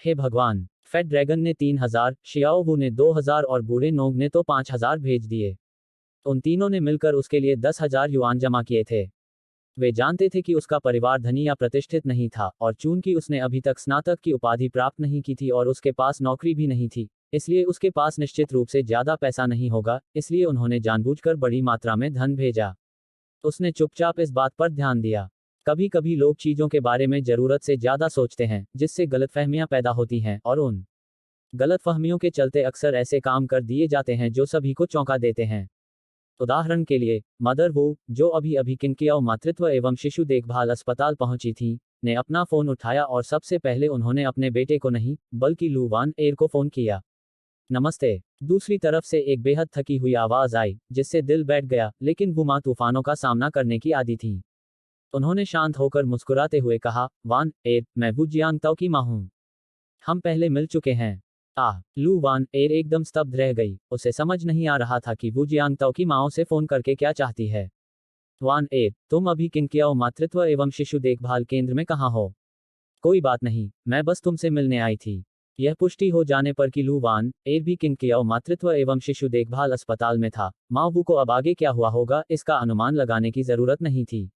हे भगवान, फेड ड्रैगन ने 3000, शियाओ वू ने 2000 और बूढ़े नोंग ने तो 5000 भेज दिए। उन तीनों ने मिलकर उसके लिए 10,000 युआन जमा किए थे। वे जानते थे कि उसका परिवार धनी या प्रतिष्ठित नहीं था, और चूंकि उसने अभी तक स्नातक की उपाधि प्राप्त नहीं की थी और उसके पास नौकरी भी नहीं थी, इसलिए उसके पास निश्चित रूप से ज्यादा पैसा नहीं होगा, इसलिए उन्होंने जानबूझकर बड़ी मात्रा में धन भेजा। उसने चुपचाप इस बात पर ध्यान दिया। कभी कभी लोग चीजों के बारे में जरूरत से ज्यादा सोचते हैं, जिससे गलतफहमियां पैदा होती हैं, और उन गलतफहमियों के चलते अक्सर ऐसे काम कर दिए जाते हैं जो सभी को चौंका देते हैं। उदाहरण के लिए, मदर वू, जो अभी अभी किंकियाओ मातृत्व एवं शिशु देखभाल अस्पताल पहुंची थी, ने अपना फोन उठाया और सबसे पहले उन्होंने अपने बेटे को नहीं, बल्कि लू वान एर को फोन किया। नमस्ते। दूसरी तरफ से एक बेहद थकी हुई आवाज आई, जिससे दिल बैठ गया, लेकिन वो माँ तूफानों का सामना करने की आदी थी। उन्होंने शांत होकर मुस्कुराते हुए कहा, वान एर, मैं वू जियांगताओ की माँ हूँ। हम पहले मिल चुके हैं। लू वान एर एकदम स्तब्ध रह गई। उसे समझ नहीं आ रहा था कि वू जियांगताओ की माँ से फोन करके क्या चाहती है। वान एर, तुम अभी किंकियाओ मातृत्व एवं शिशु देखभाल केंद्र में कहाँ हो? कोई बात नहीं, मैं बस तुमसे मिलने आई थी। यह पुष्टि हो जाने पर कि लू वान एर भी किंकियाओ मातृत्व एवं शिशु देखभाल अस्पताल में था, माँ वू को अब आगे क्या हुआ होगा इसका अनुमान लगाने की जरूरत नहीं थी।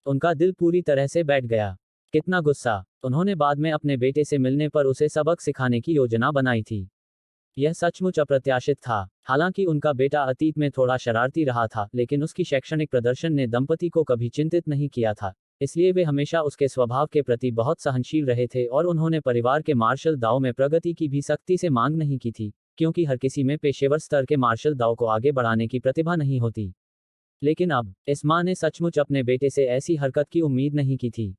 उनका दिल पूरी तरह से बैठ गया। कितना गुस्सा! उन्होंने बाद में अपने बेटे से मिलने पर उसे सबक सिखाने की योजना बनाई थी। यह सचमुच अप्रत्याशित था। हालांकि उनका बेटा अतीत में थोड़ा शरारती रहा था, लेकिन उसकी शैक्षणिक प्रदर्शन ने दंपति को कभी चिंतित नहीं किया था, इसलिए वे हमेशा उसके स्वभाव के प्रति बहुत सहनशील रहे थे और उन्होंने परिवार के मार्शल दाव में प्रगति की भी सख्ती से मांग नहीं की थी, क्योंकि हर किसी में पेशेवर स्तर के मार्शल दाव को आगे बढ़ाने की प्रतिभा नहीं होती। लेकिन अब इस मां ने सचमुच अपने बेटे से ऐसी हरकत की उम्मीद नहीं की थी।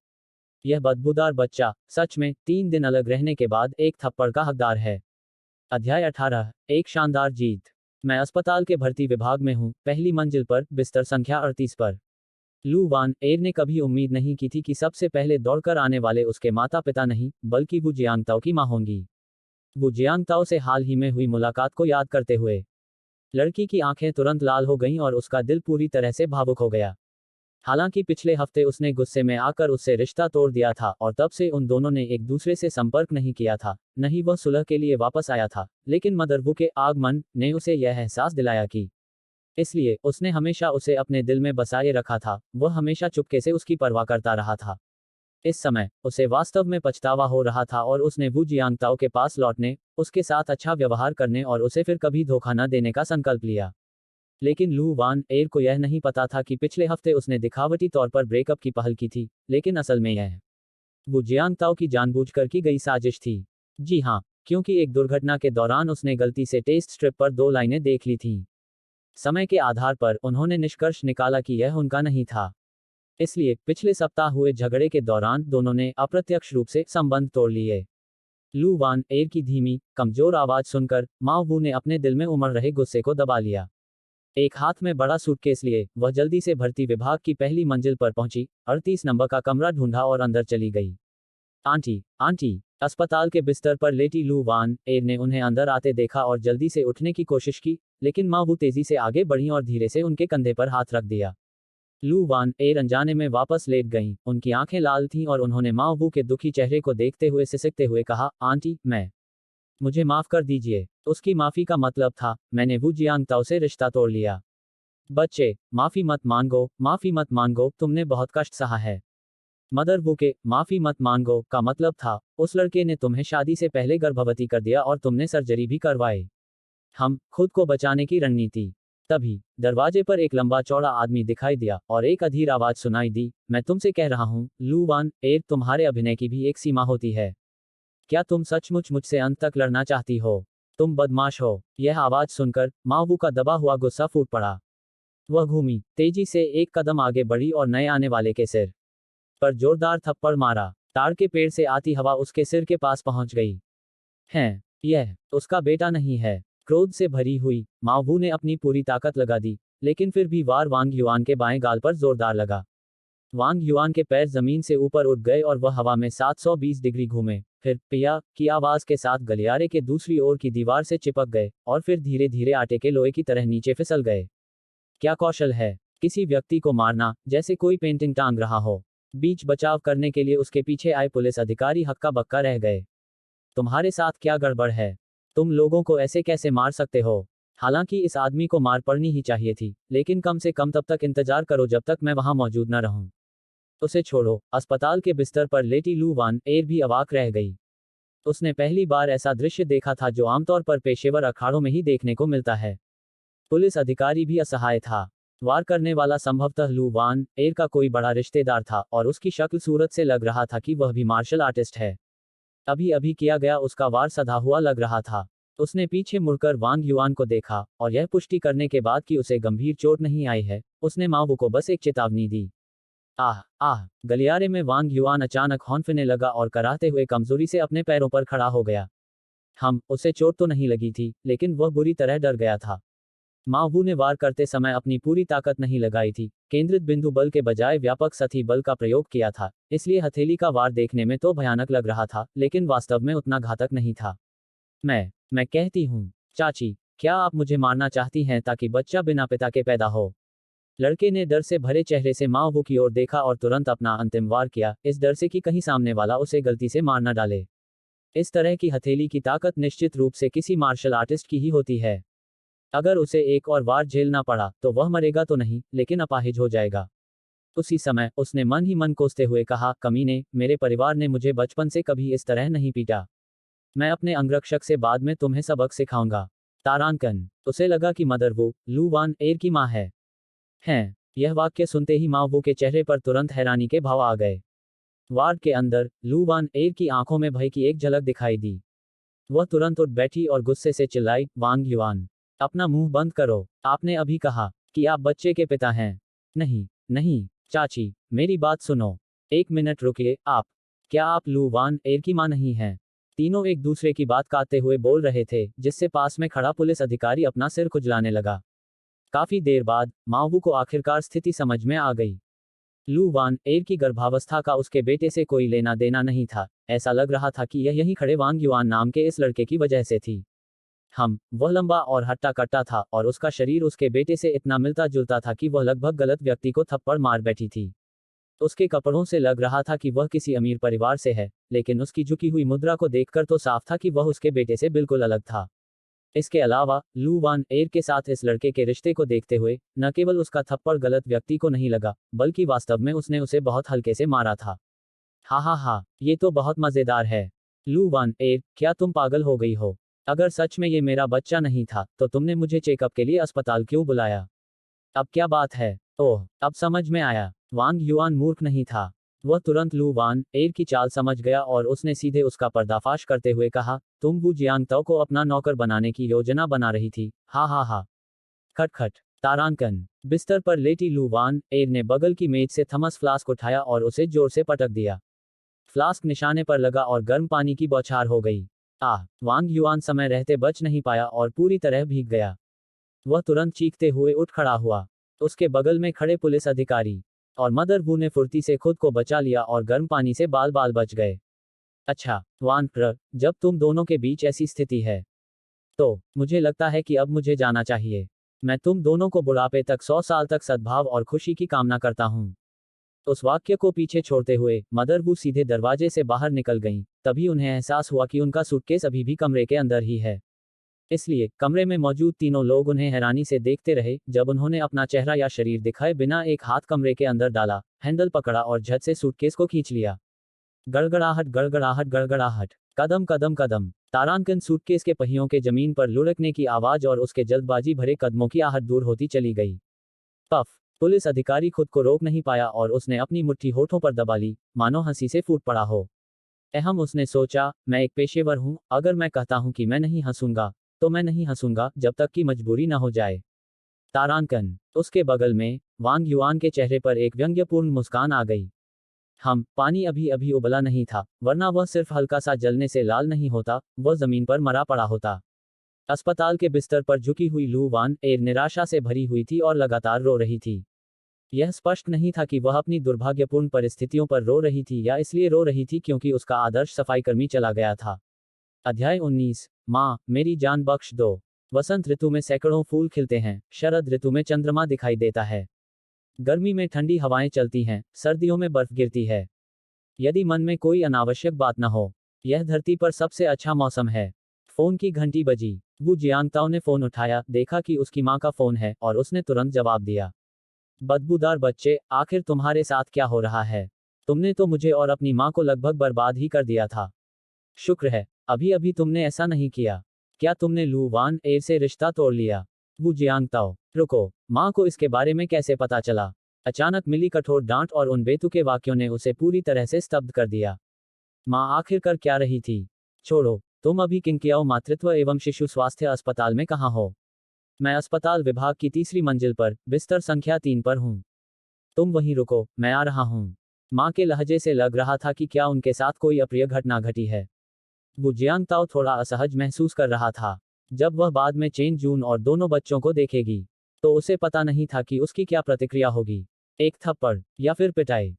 यह बदबूदार बच्चा सच में 3 दिन अलग रहने के बाद एक थप्पड़ का हकदार है। अध्याय 18, एक शानदार जीत। मैं अस्पताल के भर्ती विभाग में हूँ, पहली मंजिल पर, बिस्तर संख्या 38 पर। लू वान एर ने कभी उम्मीद नहीं की थी कि सबसे पहले दौड़कर आने वाले उसके माता पिता नहीं, बल्कि वू जियांगताओ की माँ होंगी। वू जियांगताओ से हाल ही में हुई मुलाकात को याद करते हुए लड़की की आंखें तुरंत लाल हो गईं और उसका दिल पूरी तरह से भावुक हो गया। हालांकि पिछले हफ्ते उसने गुस्से में आकर उससे रिश्ता तोड़ दिया था और तब से उन दोनों ने एक दूसरे से संपर्क नहीं किया था, न ही वह सुलह के लिए वापस आया था, लेकिन मदर वू के आगमन ने उसे यह एहसास दिलाया कि इसलिए उसने हमेशा उसे अपने दिल में बसाए रखा था, वह हमेशा चुपके से उसकी परवाह करता रहा था। इस समय उसे वास्तव में पछतावा हो रहा था और उसने वू जियांगताओ के पास लौटने, उसके साथ अच्छा व्यवहार करने और उसे फिर कभी धोखा न देने का संकल्प लिया। लेकिन लू वान एर को यह नहीं पता था कि पिछले हफ्ते उसने दिखावटी तौर पर ब्रेकअप की पहल की थी, लेकिन असल में यह वू जियांगताओ की जानबूझकर की गई साजिश थी। जी हाँ, क्योंकि एक दुर्घटना के दौरान उसने गलती से टेस्ट स्ट्रिप पर 2 लाइनें देख ली थीं। समय के आधार पर उन्होंने निष्कर्ष निकाला कि यह उनका नहीं था। इसलिए पिछले सप्ताह हुए झगड़े के दौरान दोनों ने अप्रत्यक्ष रूप से संबंध तोड़ लिए। लू वान एर की धीमी, कमजोर आवाज सुनकर माँ वू ने अपने दिल में उमड़ रहे गुस्से को दबा लिया। एक हाथ में बड़ा सूटकेस लिए वह जल्दी से भर्ती विभाग की पहली मंजिल पर पहुंची, 38 नंबर का कमरा ढूंढा और अंदर चली गई। Aunty, aunty! अस्पताल के बिस्तर पर लेटी लू वान एर ने उन्हें अंदर आते देखा और जल्दी से उठने की कोशिश की, लेकिन माँ वू तेजी से आगे बढ़ी और धीरे से उनके कंधे पर हाथ रख दिया। लू वान एर अनजाने में वापस लेट गईं, उनकी आंखें लाल थीं और उन्होंने माँ वू के दुखी चेहरे को देखते हुए सिसकते हुए कहा, आंटी, मुझे माफ कर दीजिए। उसकी माफी का मतलब था, मैंने वू जियांगताओ से रिश्ता तोड़ लिया। बच्चे, माफी मत मांगो, तुमने बहुत कष्ट सहा है। मदर वू के माफी मत मांगो का मतलब था, उस लड़के ने तुम्हें शादी से पहले गर्भवती कर दिया और तुमने सर्जरी भी करवाई। हम खुद को बचाने की रणनीति। तभी दरवाजे पर एक लंबा चौड़ा आदमी दिखाई दिया और एक अधीर आवाज सुनाई दी, मैं तुमसे कह रहा हूं, लू वान एर, तुम्हारे अभिनय की भी एक सीमा होती है। क्या तुम सचमुच मुझसे अंत तक लड़ना चाहती हो? तुम बदमाश हो। यह आवाज सुनकर माओवू का दबा हुआ गुस्सा फूट पड़ा। वह घूमी, तेजी से एक कदम आगे बढ़ी और नए आने वाले के सिर पर जोरदार थप्पड़ मारा। ताड़ के पेड़ से आती हवा उसके सिर के पास पहुंच गई। है, यह उसका बेटा नहीं है। क्रोध से भरी हुई माओवू ने अपनी पूरी ताकत लगा दी, लेकिन फिर भी वार वांग युआन के बाएं गाल पर जोरदार लगा। वांग युआन के पैर जमीन से ऊपर उठ गए और वह हवा में 720 डिग्री घूमे, फिर पिया की आवाज के साथ गलियारे के दूसरी ओर की दीवार से चिपक गए और फिर धीरे धीरे आटे के लोहे की तरह नीचे फिसल गए। क्या कौशल है! किसी व्यक्ति को मारना जैसे कोई पेंटिंग टांग रहा हो। बीच बचाव करने के लिए उसके पीछे आए पुलिस अधिकारी हक्का बक्का रह गए। तुम्हारे साथ क्या गड़बड़ है? तुम लोगों को ऐसे कैसे मार सकते हो? हालांकि इस आदमी को मार पड़नी ही चाहिए थी, लेकिन कम से कम तब तक इंतजार करो जब तक मैं वहां मौजूद न रहूं। उसे छोड़ो। अस्पताल के बिस्तर पर लेटी लू वान एर भी अवाक रह गई। उसने पहली बार ऐसा दृश्य देखा था जो आमतौर पर पेशेवर अखाड़ों में ही देखने को मिलता है। पुलिस अधिकारी भी असहाय था। वार करने वाला संभवतः लू वान एर का कोई बड़ा रिश्तेदार था और उसकी शक्ल सूरत से लग रहा था कि वह भी मार्शल आर्टिस्ट है। अभी अभी किया गया उसका वार सधा हुआ लग रहा था। उसने पीछे मुड़कर वांग युआन को देखा और यह पुष्टि करने के बाद कि उसे गंभीर चोट नहीं आई है, उसने माओवू को बस एक चेतावनी दी। आह आह! गलियारे में वांग युआन अचानक हौंफने लगा और कराहते हुए कमजोरी से अपने पैरों पर खड़ा हो गया। उसे चोट तो नहीं लगी थी, लेकिन वह बुरी तरह डर गया था। माओवू ने वार करते समय अपनी पूरी ताकत नहीं लगाई थी, केंद्रित बिंदु बल के बजाय व्यापक सतही बल का प्रयोग किया था, इसलिए हथेली का वार देखने में तो भयानक लग रहा था, लेकिन वास्तव में उतना घातक नहीं था। मैं कहती हूँ, चाची, क्या आप मुझे मारना चाहती हैं ताकि बच्चा बिना पिता के पैदा हो? लड़के ने डर से भरे चेहरे से माओवू की ओर देखा और तुरंत अपना अंतिम वार किया, इस डर से कि कहीं सामने वाला उसे गलती से मार न डाले। इस तरह की हथेली की ताकत निश्चित रूप से किसी मार्शल आर्टिस्ट की ही होती है। अगर उसे एक और वार झेलना पड़ा तो वह मरेगा तो नहीं, लेकिन अपाहिज हो जाएगा। उसी समय उसने मन ही मन कोसते हुए कहा, कमीने, मेरे परिवार ने मुझे बचपन से कभी इस तरह नहीं पीटा। मैं अपने अंगरक्षक से बाद में तुम्हें सबक सिखाऊंगा। तारांकन। उसे लगा कि मदर वो लू वान एर की मां है। यह वाक्य सुनते ही माओवू के चेहरे पर तुरंत हैरानी के भाव आ गए। वार्ड के अंदर लू वान एर की आंखों में भय की एक झलक दिखाई दी। वह तुरंत उठ बैठी और गुस्से से चिल्लाई, वांग युआन, अपना मुंह बंद करो। आपने अभी कहा कि आप बच्चे के पिता हैं। नहीं नहीं चाची, मेरी बात सुनो। एक मिनट रुकिए, क्या आप लू वान एर की मां नहीं हैं? तीनों एक दूसरे की बात काटते हुए बोल रहे थे, जिससे पास में खड़ा पुलिस अधिकारी अपना सिर खुजलाने लगा। काफी देर बाद माओवू को आखिरकार स्थिति समझ में आ गई। लू वान एर की गर्भावस्था का उसके बेटे से कोई लेना देना नहीं था। ऐसा लग रहा था कि यह यहीं खड़े वांग युआन नाम के इस लड़के की वजह से थी। वह लंबा और हट्टा कट्टा था और उसका शरीर उसके बेटे से इतना मिलता जुलता था कि वह लगभग गलत व्यक्ति को थप्पड़ मार बैठी थी। उसके कपड़ों से लग रहा था कि वह किसी अमीर परिवार से है, लेकिन उसकी झुकी हुई मुद्रा को देखकर तो साफ था कि वह उसके बेटे से बिल्कुल अलग था। इसके अलावा लू वान एर के साथ इस लड़के के रिश्ते को देखते हुए न केवल उसका थप्पड़ गलत व्यक्ति को नहीं लगा, बल्कि वास्तव में उसने उसे बहुत हल्के से मारा था। हा, ये तो बहुत मजेदार है। लू वान एर, क्या तुम पागल हो गई हो? अगर सच में ये मेरा बच्चा नहीं था तो तुमने मुझे चेकअप के लिए अस्पताल क्यों बुलाया? अब क्या बात है? ओह, अब समझ में आया। वांग युआन मूर्ख नहीं था। वह तुरंत लू वान एर की चाल समझ गया और उसने सीधे उसका पर्दाफाश करते हुए कहा, तुम वू जियांगताओ को अपना नौकर बनाने की योजना बना रही थी। हा। खटखट। तारांकन। बिस्तर पर लेटी लू वान एर ने बगल की मेज से थमस फ्लास्क उठाया और उसे जोर से पटक दिया। फ्लास्क निशाने पर लगा और गर्म पानी की बौछार हो गई। वांग युआन समय रहते बच नहीं पाया और पूरी तरह भीग गया। वह तुरंत चीखते हुए उठ खड़ा हुआ। उसके बगल में खड़े पुलिस अधिकारी और मदर वू ने फुर्ती से खुद को बचा लिया और गर्म पानी से बाल बाल बच गए। अच्छा, वान प्र, जब तुम दोनों के बीच ऐसी स्थिति है तो मुझे लगता है कि अब मुझे जाना चाहिए। मैं तुम दोनों को बुढ़ापे तक 100 साल तक सद्भाव और खुशी की कामना करता हूँ। उस वाक्य को पीछे छोड़ते हुए मदर वू सीधे दरवाजे से बाहर निकल गईं। तभी उन्हें एहसास हुआ कि उनका सूटकेस अभी भी कमरे के अंदर ही है। इसलिए कमरे में मौजूद तीनों लोग उन्हें हैरानी से देखते रहे जब उन्होंने अपना चेहरा या शरीर दिखाए बिना एक हाथ कमरे के अंदर डाला, हैंडल पकड़ा और झट से सूटकेस को खींच लिया। गड़गड़ाहट गड़गड़ाहट गड़गड़ाहट। कदम कदम कदम। तारांकन सूटकेस के पहियों के जमीन पर लुढ़कने की आवाज और उसके जल्दबाजी भरे कदमों की आहट दूर होती चली गई। पफ। पुलिस अधिकारी खुद को रोक नहीं पाया और उसने अपनी मुट्ठी होठों पर दबा ली, मानो हंसी से फूट पड़ा हो। अहम, उसने सोचा, मैं एक पेशेवर हूं, अगर मैं कहता हूं कि मैं नहीं हंसूंगा, तो मैं नहीं हंसूंगा जब तक कि मजबूरी न हो जाए। तारांकन। उसके बगल में वांग युआन के चेहरे पर एक व्यंग्यपूर्ण मुस्कान आ गई। पानी अभी अभी उबला नहीं था, वरना वह सिर्फ हल्का सा जलने से लाल नहीं होता, वह जमीन पर मरा पड़ा होता। अस्पताल के बिस्तर पर झुकी हुई लू वान एर निराशा से भरी हुई थी और लगातार रो रही थी। यह स्पष्ट नहीं था कि वह अपनी दुर्भाग्यपूर्ण परिस्थितियों पर रो रही थी या इसलिए रो रही थी क्योंकि उसका आदर्श सफाईकर्मी चला गया था। अध्याय 19। माँ, मेरी जान बख्श दो। वसंत ऋतु में सैकड़ों फूल खिलते हैं, शरद ऋतु में चंद्रमा दिखाई देता है। गर्मी में ठंडी हवाएं चलती हैं, सर्दियों में बर्फ गिरती है। यदि मन में कोई अनावश्यक बात न हो, यह धरती पर सबसे अच्छा मौसम है। फोन की घंटी बजी। वू जियांगताओ ने फोन उठाया, देखा कि उसकी माँ का फोन है, और उसने तुरंत जवाब दिया। बदबूदार बच्चे, आखिर तुम्हारे साथ क्या हो रहा है? तुमने तो मुझे और अपनी माँ को लगभग बर्बाद ही कर दिया था। शुक्र है, अभी अभी तुमने ऐसा नहीं किया। क्या तुमने लू वान एर से रिश्ता तोड़ लिया? वू जियांगताओ, रुको, माँ को इसके बारे में कैसे पता चला? अचानक मिली कठोर डांट और उन बेतुके वाक्यों ने उसे पूरी तरह से स्तब्ध कर दिया। माँ आखिर कर क्या रही थी? छोड़ो, तुम अभी किंगकियाओ मातृत्व एवं शिशु स्वास्थ्य अस्पताल में कहाँ हो? मैं अस्पताल विभाग की तीसरी मंजिल पर, बिस्तर संख्या 3 पर हूँ। तुम वहीं रुको, मैं आ रहा हूँ। माँ के लहजे से लग रहा था कि क्या उनके साथ कोई अप्रिय घटना घटी है। वो जियांगताओ थोड़ा असहज महसूस कर रहा था। जब वह बाद में चेन जून और दोनों बच्चों को देखेगी, तो उसे पता नहीं था कि उसकी क्या प्रतिक्रिया होगी। एक थप्पड़, या फिर पिटाई?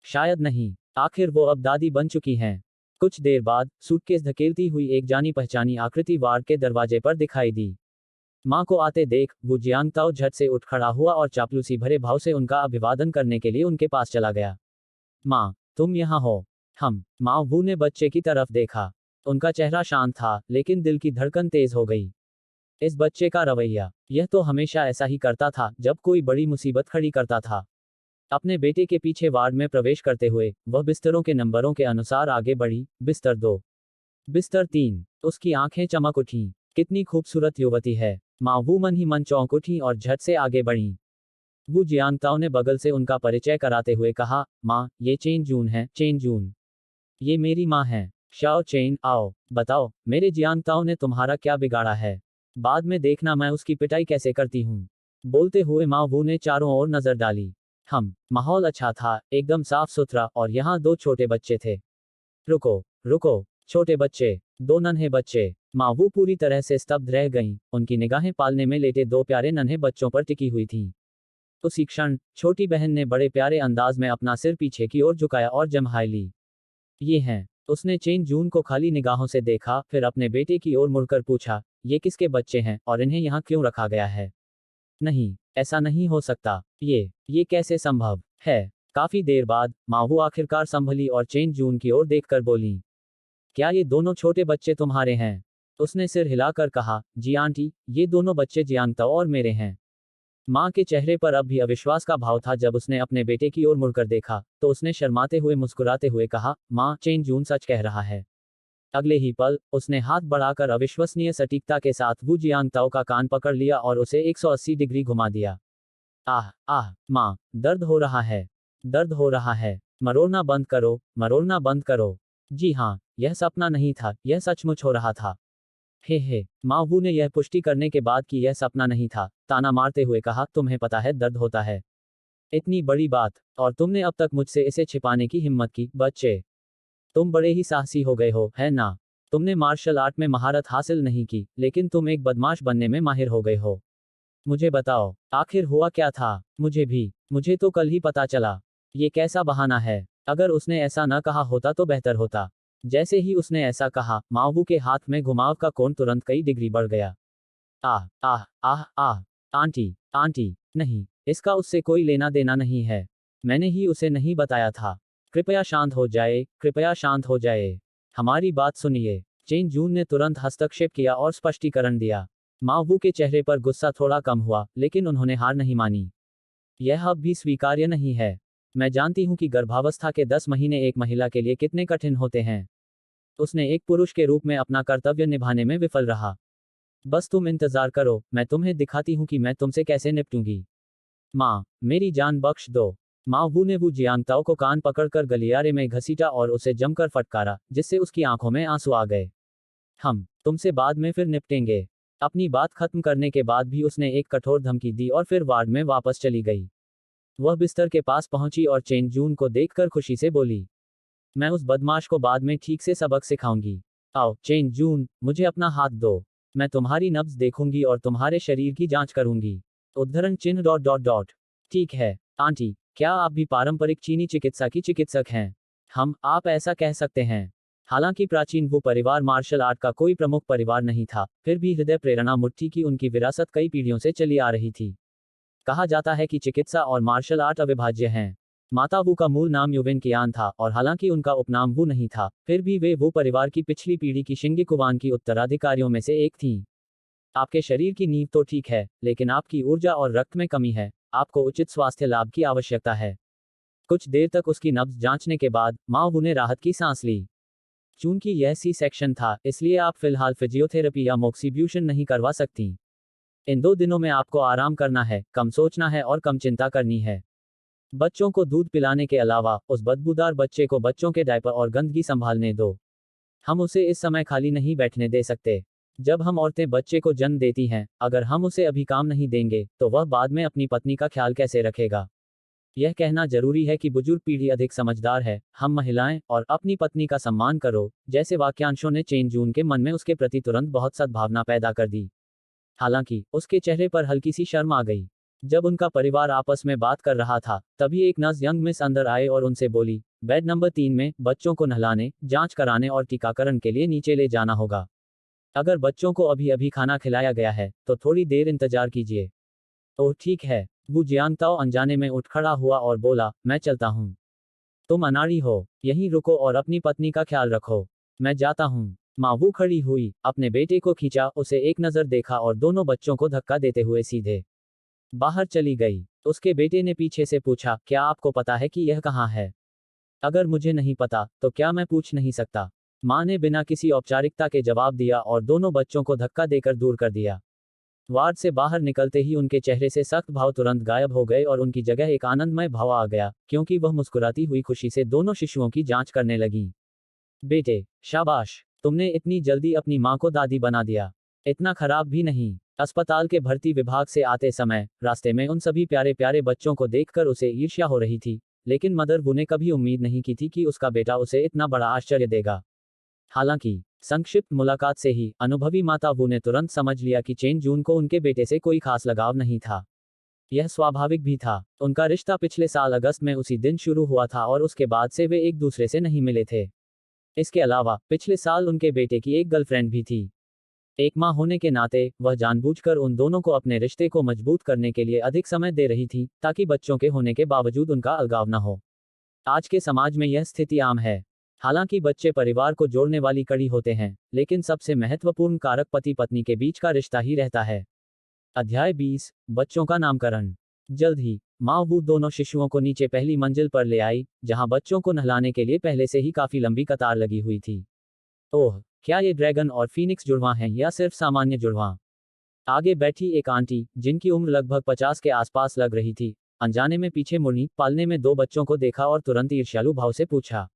शायद नहीं। आखिर वो अब दादी बन चुकी हैं। कुछ देर बाद, सूटकेस धकेलती हुई एक जानी पहचानी आकृति वार्ड के दरवाजे पर दिखाई दी। माँ को आते देख, वो जियांगताओ झट से उठ खड़ा हुआ और चापलूसी भरे भाव से उनका अभिवादन करने के लिए उनके पास चला गया। माँ, तुम यहाँ हो? माँ वू ने बच्चे की तरफ देखा। उनका चेहरा शांत था, लेकिन दिल की धड़कन तेज हो गई। इस बच्चे का रवैया, यह तो हमेशा ऐसा ही करता था जब कोई बड़ी मुसीबत खड़ी करता था। अपने बेटे के पीछे वार्ड में प्रवेश करते हुए, वह बिस्तरों के नंबरों के अनुसार आगे बढ़ी। बिस्तर 2, बिस्तर 3। उसकी आंखें चमक उठीं। कितनी खूबसूरत युवती है। माँ वू मन ही मन चौंक उठी और झट से आगे बढ़ी। वू जियांगताओ ने बगल से उनका परिचय कराते हुए कहा, माँ, ये चेन जून है, चेन जून। ये मेरी माँ है। शाओ चेन, आओ, बताओ, मेरे जियांगताओ ने तुम्हारा क्या बिगाड़ा है? बाद में देखना मैं उसकी पिटाई कैसे करती हूँ। बोलते हुए माँ वू ने चारों ओर नजर डाली। माहौल अच्छा था, एकदम साफ सुथरा, और यहाँ 2 छोटे बच्चे थे। रुको, रुको, छोटे बच्चे, 2 नन्हे बच्चे। माँ वू पूरी तरह से स्तब्ध रह गईं, उनकी निगाहें पालने में लेटे 2 प्यारे नन्हे बच्चों पर टिकी हुई थीं। उसी क्षण, छोटी बहन ने बड़े प्यारे अंदाज में अपना सिर पीछे की ओर झुकाया और जम्हाई ली। ये हैं। उसने चेन जून को खाली निगाहों से देखा, फिर अपने बेटे की ओर मुड़कर पूछा, ये किसके बच्चे हैं और इन्हें यहाँ क्यों रखा गया है? नहीं, ऐसा नहीं हो सकता। ये कैसे संभव है? काफी देर बाद, माँ वू आखिरकार संभली और चेन जून की ओर देखकर बोली, क्या ये दोनों छोटे बच्चे तुम्हारे हैं? उसने सिर हिलाकर कहा, जी आंटी, ये दोनों बच्चे जियांगताओ और मेरे हैं। माँ के चेहरे पर अब भी अविश्वास का भाव था। जब उसने अपने बेटे की ओर मुड़कर देखा, तो उसने शर्माते हुए मुस्कुराते हुए कहा, माँ, चेन जून सच कह रहा है। अगले ही पल, उसने हाथ बढ़ाकर अविश्वसनीय सटीकता के साथ वू जियांगताओ का कान पकड़ लिया और उसे 180 डिग्री घुमा दिया। आह आह, माँ, दर्द हो रहा है। दर्द हो रहा है। मरोड़ना बंद करो, मरोड़ना बंद करो। जी हाँ, यह सपना नहीं था, यह सचमुच हो रहा था। हे, माँ वू ने यह पुष्टि करने के बाद कि यह सपना नहीं था, ताना मारते हुए कहा, तुम्हें पता है दर्द होता है। इतनी बड़ी बात, और तुमने अब तक मुझसे इसे छिपाने की हिम्मत की। बच्चे, तुम बड़े ही साहसी हो गए हो, है ना? तुमने मार्शल आर्ट में महारत हासिल नहीं की, लेकिन तुम एक बदमाश बनने में माहिर हो गए हो। मुझे बताओ, आखिर हुआ क्या था? मुझे तो कल ही पता चला। ये कैसा बहाना है? अगर उसने ऐसा न कहा होता तो बेहतर होता। जैसे ही उसने ऐसा कहा, मावू के हाथ में घुमाव का कोण तुरंत कई डिग्री बढ़ गया। आह आह आह आह, आंटी, आंटी, नहीं, इसका उससे कोई लेना देना नहीं है। मैंने ही उसे नहीं बताया था। कृपया शांत हो जाए, कृपया शांत हो जाए। हमारी बात सुनिए। चेन जून ने तुरंत हस्तक्षेप किया और स्पष्टीकरण दिया। मावू के चेहरे पर गुस्सा थोड़ा कम हुआ, लेकिन उन्होंने हार नहीं मानी। यह अब भी स्वीकार्य नहीं है। मैं जानती हूं कि गर्भावस्था के 10 महीने एक महिला के लिए कितने कठिन होते हैं। उसने एक पुरुष के रूप में अपना कर्तव्य निभाने में विफल रहा। बस तुम इंतजार करो, मैं तुम्हें दिखाती हूँ कि मैं तुमसे कैसे निपटूंगी। माँ, मेरी जान बख्श दो। माँ वू ने वू जियांगताओ को कान पकड़कर गलियारे में घसीटा और उसे जमकर फटकारा, जिससे उसकी आंखों में आंसू आ गए। हम तुमसे बाद में फिर निपटेंगे। अपनी बात खत्म करने के बाद भी उसने एक कठोर धमकी दी और फिर वार्ड में वापस चली गई। वह बिस्तर के पास पहुंची और चेन जून को देखकर खुशी से बोली, मैं उस बदमाश को बाद में ठीक से सबक सिखाऊंगी। आओ चेन जून, मुझे अपना हाथ दो। मैं तुम्हारी नब्ज देखूंगी और तुम्हारे शरीर की जांच करूंगी। उद्धरण चिन्ह डॉट डॉट डॉट। ठीक है आंटी, क्या आप भी पारंपरिक चीनी चिकित्सा की चिकित्सक हैं? आप ऐसा कह सकते हैं। हालांकि प्राचीन वो परिवार मार्शल आर्ट का कोई प्रमुख परिवार नहीं था, फिर भी हृदय प्रेरणा मुट्ठी की उनकी विरासत कई पीढ़ियों से चली आ रही थी। कहा जाता है कि चिकित्सा और मार्शल आर्ट अविभाज्य हैं। माता वू का मूल नाम युवेन कियान था और हालांकि उनका उपनाम वू नहीं था, फिर भी वे वो परिवार की पिछली पीढ़ी की शिंगी कुवान की उत्तराधिकारियों में से एक थीं। आपके शरीर की नींव तो ठीक है, लेकिन आपकी ऊर्जा और रक्त में कमी है। आपको उचित स्वास्थ्य लाभ की आवश्यकता है। कुछ देर तक उसकी नब्ज जांचने के बाद माँ वू ने राहत की सांस ली। चूंकि यह सी सेक्शन था, इसलिए आप फिलहाल फिजियोथेरेपी या मोक्सिब्यूशन नहीं करवा सकती। इन 2 दिनों में आपको आराम करना है, कम सोचना है और कम चिंता करनी है। बच्चों को दूध पिलाने के अलावा उस बदबूदार बच्चे को बच्चों के डायपर और गंदगी संभालने दो। हम उसे इस समय खाली नहीं बैठने दे सकते। जब हम औरतें बच्चे को जन्म देती हैं, अगर हम उसे अभी काम नहीं देंगे, तो वह बाद में अपनी पत्नी का ख्याल कैसे रखेगा? यह कहना जरूरी है कि बुजुर्ग पीढ़ी अधिक समझदार है। हम महिलाएं और अपनी पत्नी का सम्मान करो जैसे वाक्यांशों ने चेन जून के मन में उसके प्रति तुरंत बहुत सद्भावना पैदा कर दी। हालांकि उसके चेहरे पर हल्की सी शर्म आ गई। जब उनका परिवार आपस में बात कर रहा था, तभी एक नर्स यंग मिस अंदर आए और उनसे बोली, बेड नंबर 3 में बच्चों को नहलाने, जांच कराने और टीकाकरण के लिए नीचे ले जाना होगा। अगर बच्चों को अभी अभी खाना खिलाया गया है, तो थोड़ी देर इंतजार कीजिए। ओह ठीक है। वू जियांगताओ अनजाने में उठ खड़ा हुआ और बोला, मैं चलता हूँ। तुम अनाड़ी हो, यहीं रुको और अपनी पत्नी का ख्याल रखो। मैं जाता हूँ। माँ वू खड़ी हुई, अपने बेटे को खींचा, उसे एक नज़र देखा और दोनों बच्चों को धक्का देते हुए सीधे बाहर चली गई। उसके बेटे ने पीछे से पूछा, क्या आपको पता है कि यह कहाँ है? अगर मुझे नहीं पता, तो क्या मैं पूछ नहीं सकता? माँ ने बिना किसी औपचारिकता के जवाब दिया और दोनों बच्चों को धक्का देकर दूर कर दिया। वार्ड से बाहर निकलते ही उनके चेहरे से सख्त भाव तुरंत गायब हो गए और उनकी जगह एक आनंदमय भाव आ गया, क्योंकि वह मुस्कुराती हुई खुशी से दोनों शिशुओं की जांच करने लगी। बेटे, शाबाश, तुमने इतनी जल्दी अपनी माँ को दादी बना दिया। इतना खराब भी नहीं। अस्पताल के भर्ती विभाग से आते समय रास्ते में उन सभी प्यारे प्यारे बच्चों को देखकर उसे ईर्ष्या हो रही थी, लेकिन मदर वू ने कभी उम्मीद नहीं की थी कि उसका बेटा उसे इतना बड़ा आश्चर्य देगा। हालांकि संक्षिप्त मुलाकात से ही अनुभवी माता वू ने तुरंत समझ लिया कि चेन जून को उनके बेटे से कोई खास लगाव नहीं था। यह स्वाभाविक भी था। उनका रिश्ता पिछले साल अगस्त में उसी दिन शुरू हुआ था और उसके बाद से वे एक दूसरे से नहीं मिले थे। इसके अलावा पिछले साल उनके बेटे की एक गर्लफ्रेंड भी थी। एक माँ होने के नाते वह जानबूझकर उन दोनों को अपने रिश्ते को मजबूत करने के लिए अधिक समय दे रही थी, ताकि बच्चों के होने के बावजूद उनका अलगाव न हो। आज के समाज में यह स्थिति आम है। हालांकि बच्चे परिवार को जोड़ने वाली कड़ी होते हैं, लेकिन सबसे महत्वपूर्ण कारक पति पत्नी के बीच का रिश्ता ही रहता है। अध्याय 20, बच्चों का नामकरण। जल्द ही माँ वू दोनों शिशुओं को नीचे पहली मंजिल पर ले आई, जहां बच्चों को नहलाने के लिए पहले से ही काफी लंबी कतार लगी हुई थी। ओह, क्या ये ड्रैगन और फीनिक्स जुड़वां हैं या सिर्फ सामान्य जुड़वां? आगे बैठी एक आंटी, जिनकी उम्र लगभग 50 के आसपास लग रही थी, अनजाने में पीछे मुड़ी, पालने में 2 बच्चों को देखा और तुरंत ईर्ष्यालु भाव से पूछा,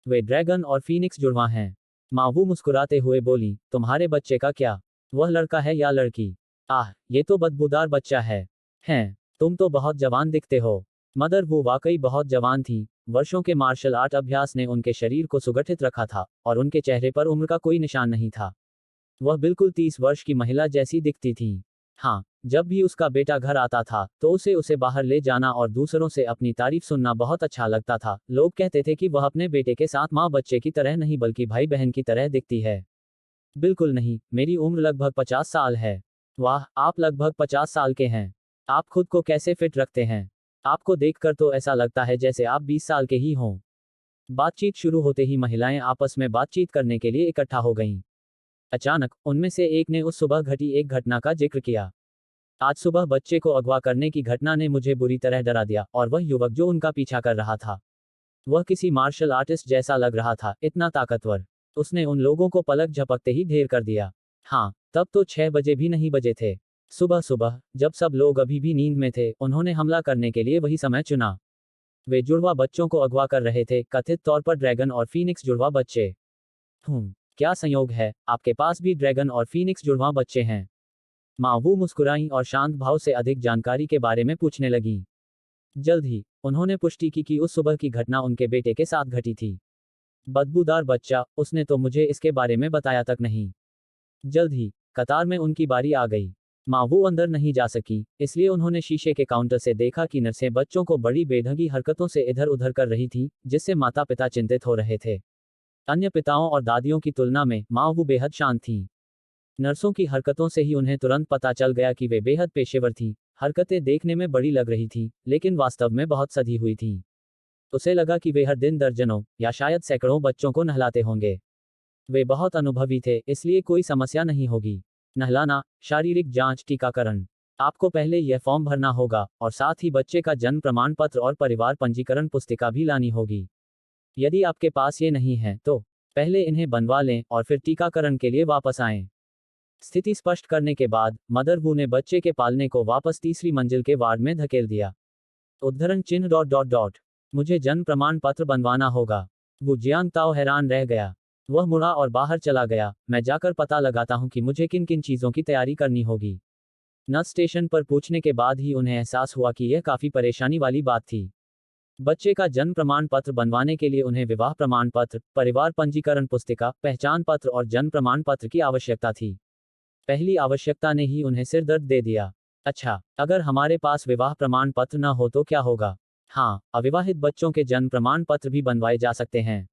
वे ड्रैगन और फीनिक्स जुड़वां हैं? माँ वू मुस्कुराते हुए बोली, तुम्हारे बच्चे का क्या? वह लड़का है या लड़की? आह, ये तो बदबूदार बच्चा है। हैं, तुम तो बहुत जवान दिखते हो। मदर वो वाकई बहुत जवान थी। वर्षों के मार्शल आर्ट अभ्यास ने उनके शरीर को सुगठित रखा था और उनके चेहरे पर उम्र का कोई निशान नहीं था। वह बिल्कुल 30 वर्ष की महिला जैसी दिखती थी। हाँ, जब भी उसका बेटा घर आता था, तो उसे बाहर ले जाना और दूसरों से अपनी तारीफ सुनना बहुत अच्छा लगता था। लोग कहते थे कि वह अपने बेटे के साथ माँ बच्चे की तरह नहीं बल्कि भाई बहन की तरह दिखती है। बिल्कुल नहीं, मेरी उम्र लगभग 50 साल है। वाह, आप लगभग 50 साल के हैं। आप खुद को कैसे फिट रखते हैं? आपको देखकर तो ऐसा लगता है जैसे आप 20 साल के ही हों। बातचीत शुरू होते ही महिलाएं आपस में बातचीत करने के लिए इकट्ठा हो गईं। अचानक उनमें से एक ने उस सुबह घटी एक घटना का जिक्र किया। आज सुबह बच्चे को अगवा करने की घटना ने मुझे बुरी तरह डरा दिया, और वह युवक जो उनका पीछा कर रहा था, वह किसी मार्शल आर्टिस्ट जैसा लग रहा था, इतना ताकतवर। उसने उन लोगों को पलक झपकते ही ढेर कर दिया। हाँ, तब तो 6 बजे भी नहीं बजे थे। सुबह सुबह, जब सब लोग अभी भी नींद में थे, उन्होंने हमला करने के लिए वही समय चुना। वे जुड़वा बच्चों को अगवा कर रहे थे, कथित तौर पर ड्रैगन और फीनिक्स जुड़वा बच्चे। क्या संयोग है, आपके पास भी ड्रैगन और फीनिक्स जुड़वा बच्चे हैं। माँ वू मुस्कुराईं और शांत भाव से अधिक जानकारी के बारे में पूछने लगीं। जल्द ही, उन्होंने पुष्टि की कि उस सुबह की घटना उनके बेटे के साथ घटी थी। बदबूदार बच्चा, उसने तो मुझे इसके बारे में बताया तक नहीं। जल्द ही, कतार में उनकी बारी आ गई। माँ वो अंदर नहीं जा सकी, इसलिए उन्होंने शीशे के काउंटर से देखा कि नर्सें बच्चों को बड़ी बेढंगी हरकतों से इधर उधर कर रही थीं, जिससे माता पिता चिंतित हो रहे थे। अन्य पिताओं और दादियों की तुलना में माँ वो बेहद शांत थीं। नर्सों की हरकतों से ही उन्हें तुरंत पता चल गया कि वे बेहद पेशेवर थीं। हरकतें देखने में बड़ी लग रही थीं, लेकिन वास्तव में बहुत सधी हुई थीं। उसे लगा कि वे हर दिन दर्जनों, या शायद सैकड़ों बच्चों को नहलाते होंगे। वे बहुत अनुभवी थे, इसलिए कोई समस्या नहीं होगी। नहलाना, शारीरिक जांच, टीकाकरण। आपको पहले यह फॉर्म भरना होगा, और साथ ही बच्चे का जन्म प्रमाण पत्र और परिवार पंजीकरण पुस्तिका भी लानी होगी। यदि आपके पास ये नहीं है, तो पहले इन्हें बनवा लें और फिर टीकाकरण के लिए वापस आएं। स्थिति स्पष्ट करने के बाद, मदर वू ने बच्चे के पालने को वापस तीसरी मंजिल के वार्ड में धकेल दिया। उद्धरण चिन्ह डॉट डॉट डॉट। मुझे जन्म प्रमाण पत्र बनवाना होगा। वू जियांग ताओ हैरान रह गया। वह मुड़ा और बाहर चला गया। मैं जाकर पता लगाता हूं कि मुझे किन किन चीजों की तैयारी करनी होगी। नर्स स्टेशन पर पूछने के बाद ही उन्हें एहसास हुआ कि यह काफी परेशानी वाली बात थी। बच्चे का जन्म प्रमाण पत्र बनवाने के लिए उन्हें विवाह प्रमाण पत्र, परिवार पंजीकरण पुस्तिका, पहचान पत्र और जन्म प्रमाण पत्र की आवश्यकता थी। पहली आवश्यकता ने ही उन्हें सिर दर्द दे दिया। अच्छा, अगर हमारे पास विवाह प्रमाण पत्र न हो तो क्या होगा? हाँ, अविवाहित बच्चों के जन्म प्रमाण पत्र भी बनवाए जा सकते हैं।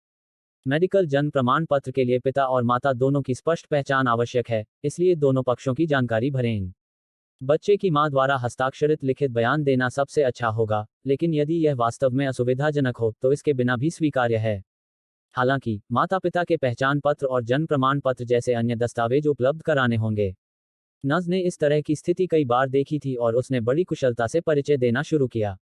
मेडिकल जन्म प्रमाण पत्र के लिए पिता और माता दोनों की स्पष्ट पहचान आवश्यक है, इसलिए दोनों पक्षों की जानकारी भरें। बच्चे की मां द्वारा हस्ताक्षरित लिखित बयान देना सबसे अच्छा होगा, लेकिन यदि यह वास्तव में असुविधाजनक हो तो इसके बिना भी स्वीकार्य है। हालांकि, माता पिता के पहचान पत्र और जन्म प्रमाण पत्र जैसे अन्य दस्तावेज उपलब्ध कराने होंगे। नज ने इस तरह की स्थिति कई बार देखी थी और उसने बड़ी कुशलता से परिचय देना शुरू किया।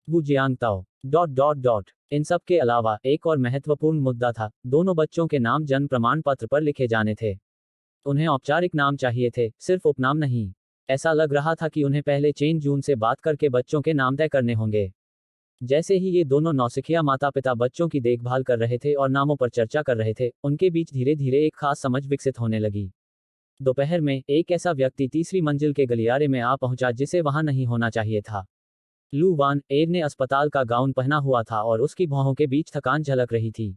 वू जियांग ताओ डॉट डॉट डॉट। इन सब के अलावा एक और महत्वपूर्ण मुद्दा था, दोनों बच्चों के नाम जन्म प्रमाण पत्र पर लिखे जाने थे। उन्हें औपचारिक नाम चाहिए थे, सिर्फ उपनाम नहीं। ऐसा लग रहा था कि उन्हें पहले चेन जून से बात करके बच्चों के नाम तय करने होंगे। जैसे ही ये दोनों नौसिखिया माता पिता बच्चों की देखभाल कर रहे थे और नामों पर चर्चा कर रहे थे, उनके बीच धीरे धीरे एक खास समझ विकसित होने लगी। दोपहर में, एक ऐसा व्यक्ति तीसरी मंजिल के गलियारे में आ पहुंचा जिसे वहां नहीं होना चाहिए था। लू वान एर ने अस्पताल का गाउन पहना हुआ था और उसकी भौहों के बीच थकान झलक रही थी।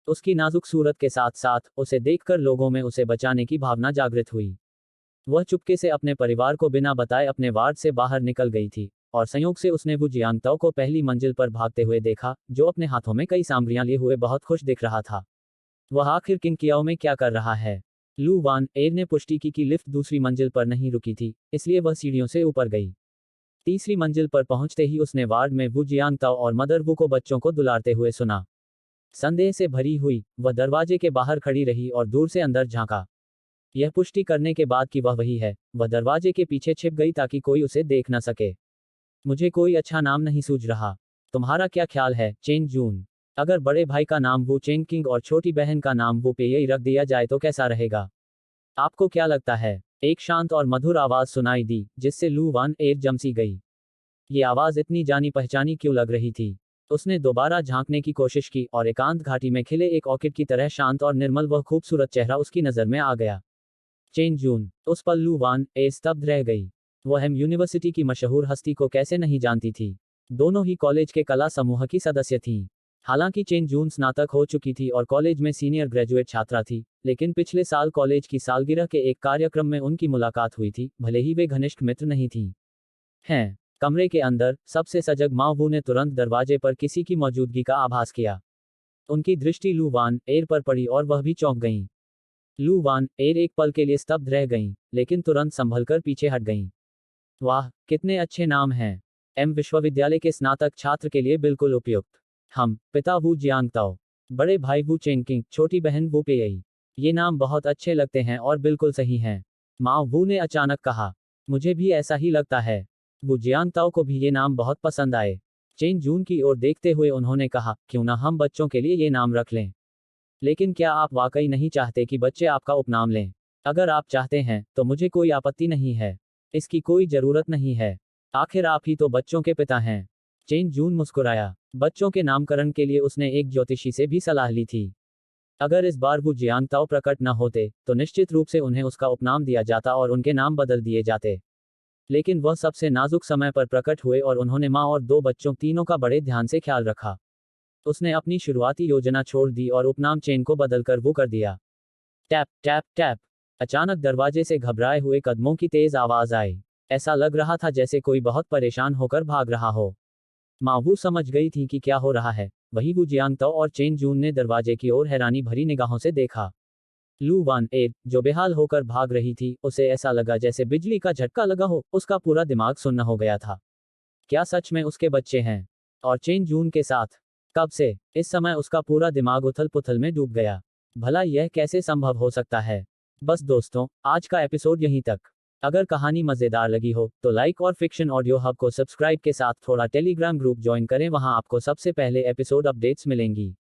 उसकी नाजुक सूरत के साथ साथ, उसे देखकर लोगों में उसे बचाने की भावना जागृत हुई। वह चुपके से अपने परिवार को बिना बताए अपने वार्ड से बाहर निकल गई थी, और संयोग से उसने वू जियांगताओ को पहली मंजिल पर भागते हुए देखा, जो अपने हाथों में कई सामग्रियां लिए हुए बहुत खुश दिख रहा था। वह आखिर किन कियाओं में क्या कर रहा है? लू वान एर ने पुष्टि की कि लिफ्ट दूसरी मंजिल पर नहीं रुकी थी, इसलिए वह सीढ़ियों से ऊपर गई। तीसरी मंजिल पर पहुंचते ही उसने वार्ड में वू जियांगताओ और मदर वू को बच्चों को दुलारते हुए सुना। संदेह से भरी हुई, वह दरवाजे के बाहर खड़ी रही और दूर से अंदर झांका। यह पुष्टि करने के बाद कि वह वही है, वह दरवाजे के पीछे छिप गई ताकि कोई उसे देख न सके। मुझे कोई अच्छा नाम नहीं सूझ रहा। तुम्हारा क्या ख्याल है, चेन जून? अगर बड़े भाई का नाम वू चेन किंग और छोटी बहन का नाम वू पेयई रख दिया जाए तो कैसा रहेगा? आपको क्या लगता है? एक शांत और मधुर आवाज सुनाई दी, जिससे लू वान एर जमसी गई। ये आवाज इतनी जानी पहचानी क्यों लग रही थी? उसने दोबारा झांकने की कोशिश की और एकांत घाटी में खिले एक ऑर्किड की तरह शांत और निर्मल वह खूबसूरत चेहरा उसकी नजर में आ गया। चेन जून। उस पल लू वान एर स्तब्ध रह गई। वह एम यूनिवर्सिटी की मशहूर हस्ती को कैसे नहीं जानती थी। दोनों ही कॉलेज के कला समूह की सदस्य थीं। हालांकि चेन जून स्नातक हो चुकी थी और कॉलेज में सीनियर ग्रेजुएट छात्रा थी, लेकिन पिछले साल कॉलेज की सालगिरह के एक कार्यक्रम में उनकी मुलाकात हुई थी, भले ही वे घनिष्ठ मित्र नहीं थीं। हैं। कमरे के अंदर, सबसे सजग माँ वू ने तुरंत दरवाजे पर किसी की मौजूदगी का आभास किया। उनकी दृष्टि लू वान एर पर पड़ी और वह भी चौंक गईं। लू वान एर एक पल के लिए स्तब्ध रह गईं, लेकिन तुरंत संभलकर पीछे हट गईं। वाह, कितने अच्छे नाम हैं। एम विश्वविद्यालय के स्नातक छात्र के लिए बिल्कुल उपयुक्त। हम, पिता वू जियांगताओ, बड़े भाई वू चेंकिंग, छोटी बहन वू पेयई। ये नाम बहुत अच्छे लगते हैं और बिल्कुल सही हैं। माँ वू ने अचानक कहा। मुझे भी ऐसा ही लगता है। वू जियांगताओ को भी ये नाम बहुत पसंद आए। चेन जून की ओर देखते हुए उन्होंने कहा, क्यों ना हम बच्चों के लिए ये नाम रख लें। लेकिन क्या आप वाकई नहीं चाहते कि बच्चे आपका उपनाम लें? अगर आप चाहते हैं, तो मुझे कोई आपत्ति नहीं है। इसकी कोई जरूरत नहीं है। आखिर आप ही तो बच्चों के पिता हैं। चेन जून मुस्कुराया। बच्चों के नामकरण के लिए उसने एक ज्योतिषी से भी सलाह ली थी। अगर इस बार वो जियांगताओ प्रकट न होते, तो निश्चित रूप से उन्हें उसका उपनाम दिया जाता और उनके नाम बदल दिए जाते। लेकिन वह सबसे नाजुक समय पर प्रकट हुए और उन्होंने माँ और दो बच्चों तीनों का बड़े ध्यान से ख्याल रखा। उसने अपनी शुरुआती योजना छोड़ दी और उपनाम चेन को बदलकर वो कर दिया। Tap tap tap. अचानक दरवाजे से घबराए हुए कदमों की तेज आवाज आई। ऐसा लग रहा था जैसे कोई बहुत परेशान होकर भाग रहा हो। माँ वू समझ गई थी कि क्या हो रहा है। वही वू जियांगताओ और चेन जून ने दरवाजे की ओर हैरानी भरी निगाहों से देखा। लू वान ए, जो बेहाल होकर भाग रही थी, उसे ऐसा लगा जैसे बिजली का झटका लगा हो। उसका पूरा दिमाग सुन्न हो गया था। क्या सच में उसके बच्चे हैं? और चेन जून के साथ? कब से? इस समय उसका पूरा दिमाग उथल पुथल में डूब गया। भला यह कैसे संभव हो सकता है? बस दोस्तों, आज का एपिसोड यहीं तक। अगर कहानी मजेदार लगी हो, तो लाइक और फिक्शन ऑडियो हब को सब्सक्राइब के साथ थोड़ा टेलीग्राम ग्रुप ज्वाइन करें, वहां आपको सबसे पहले एपिसोड अपडेट्स मिलेंगी।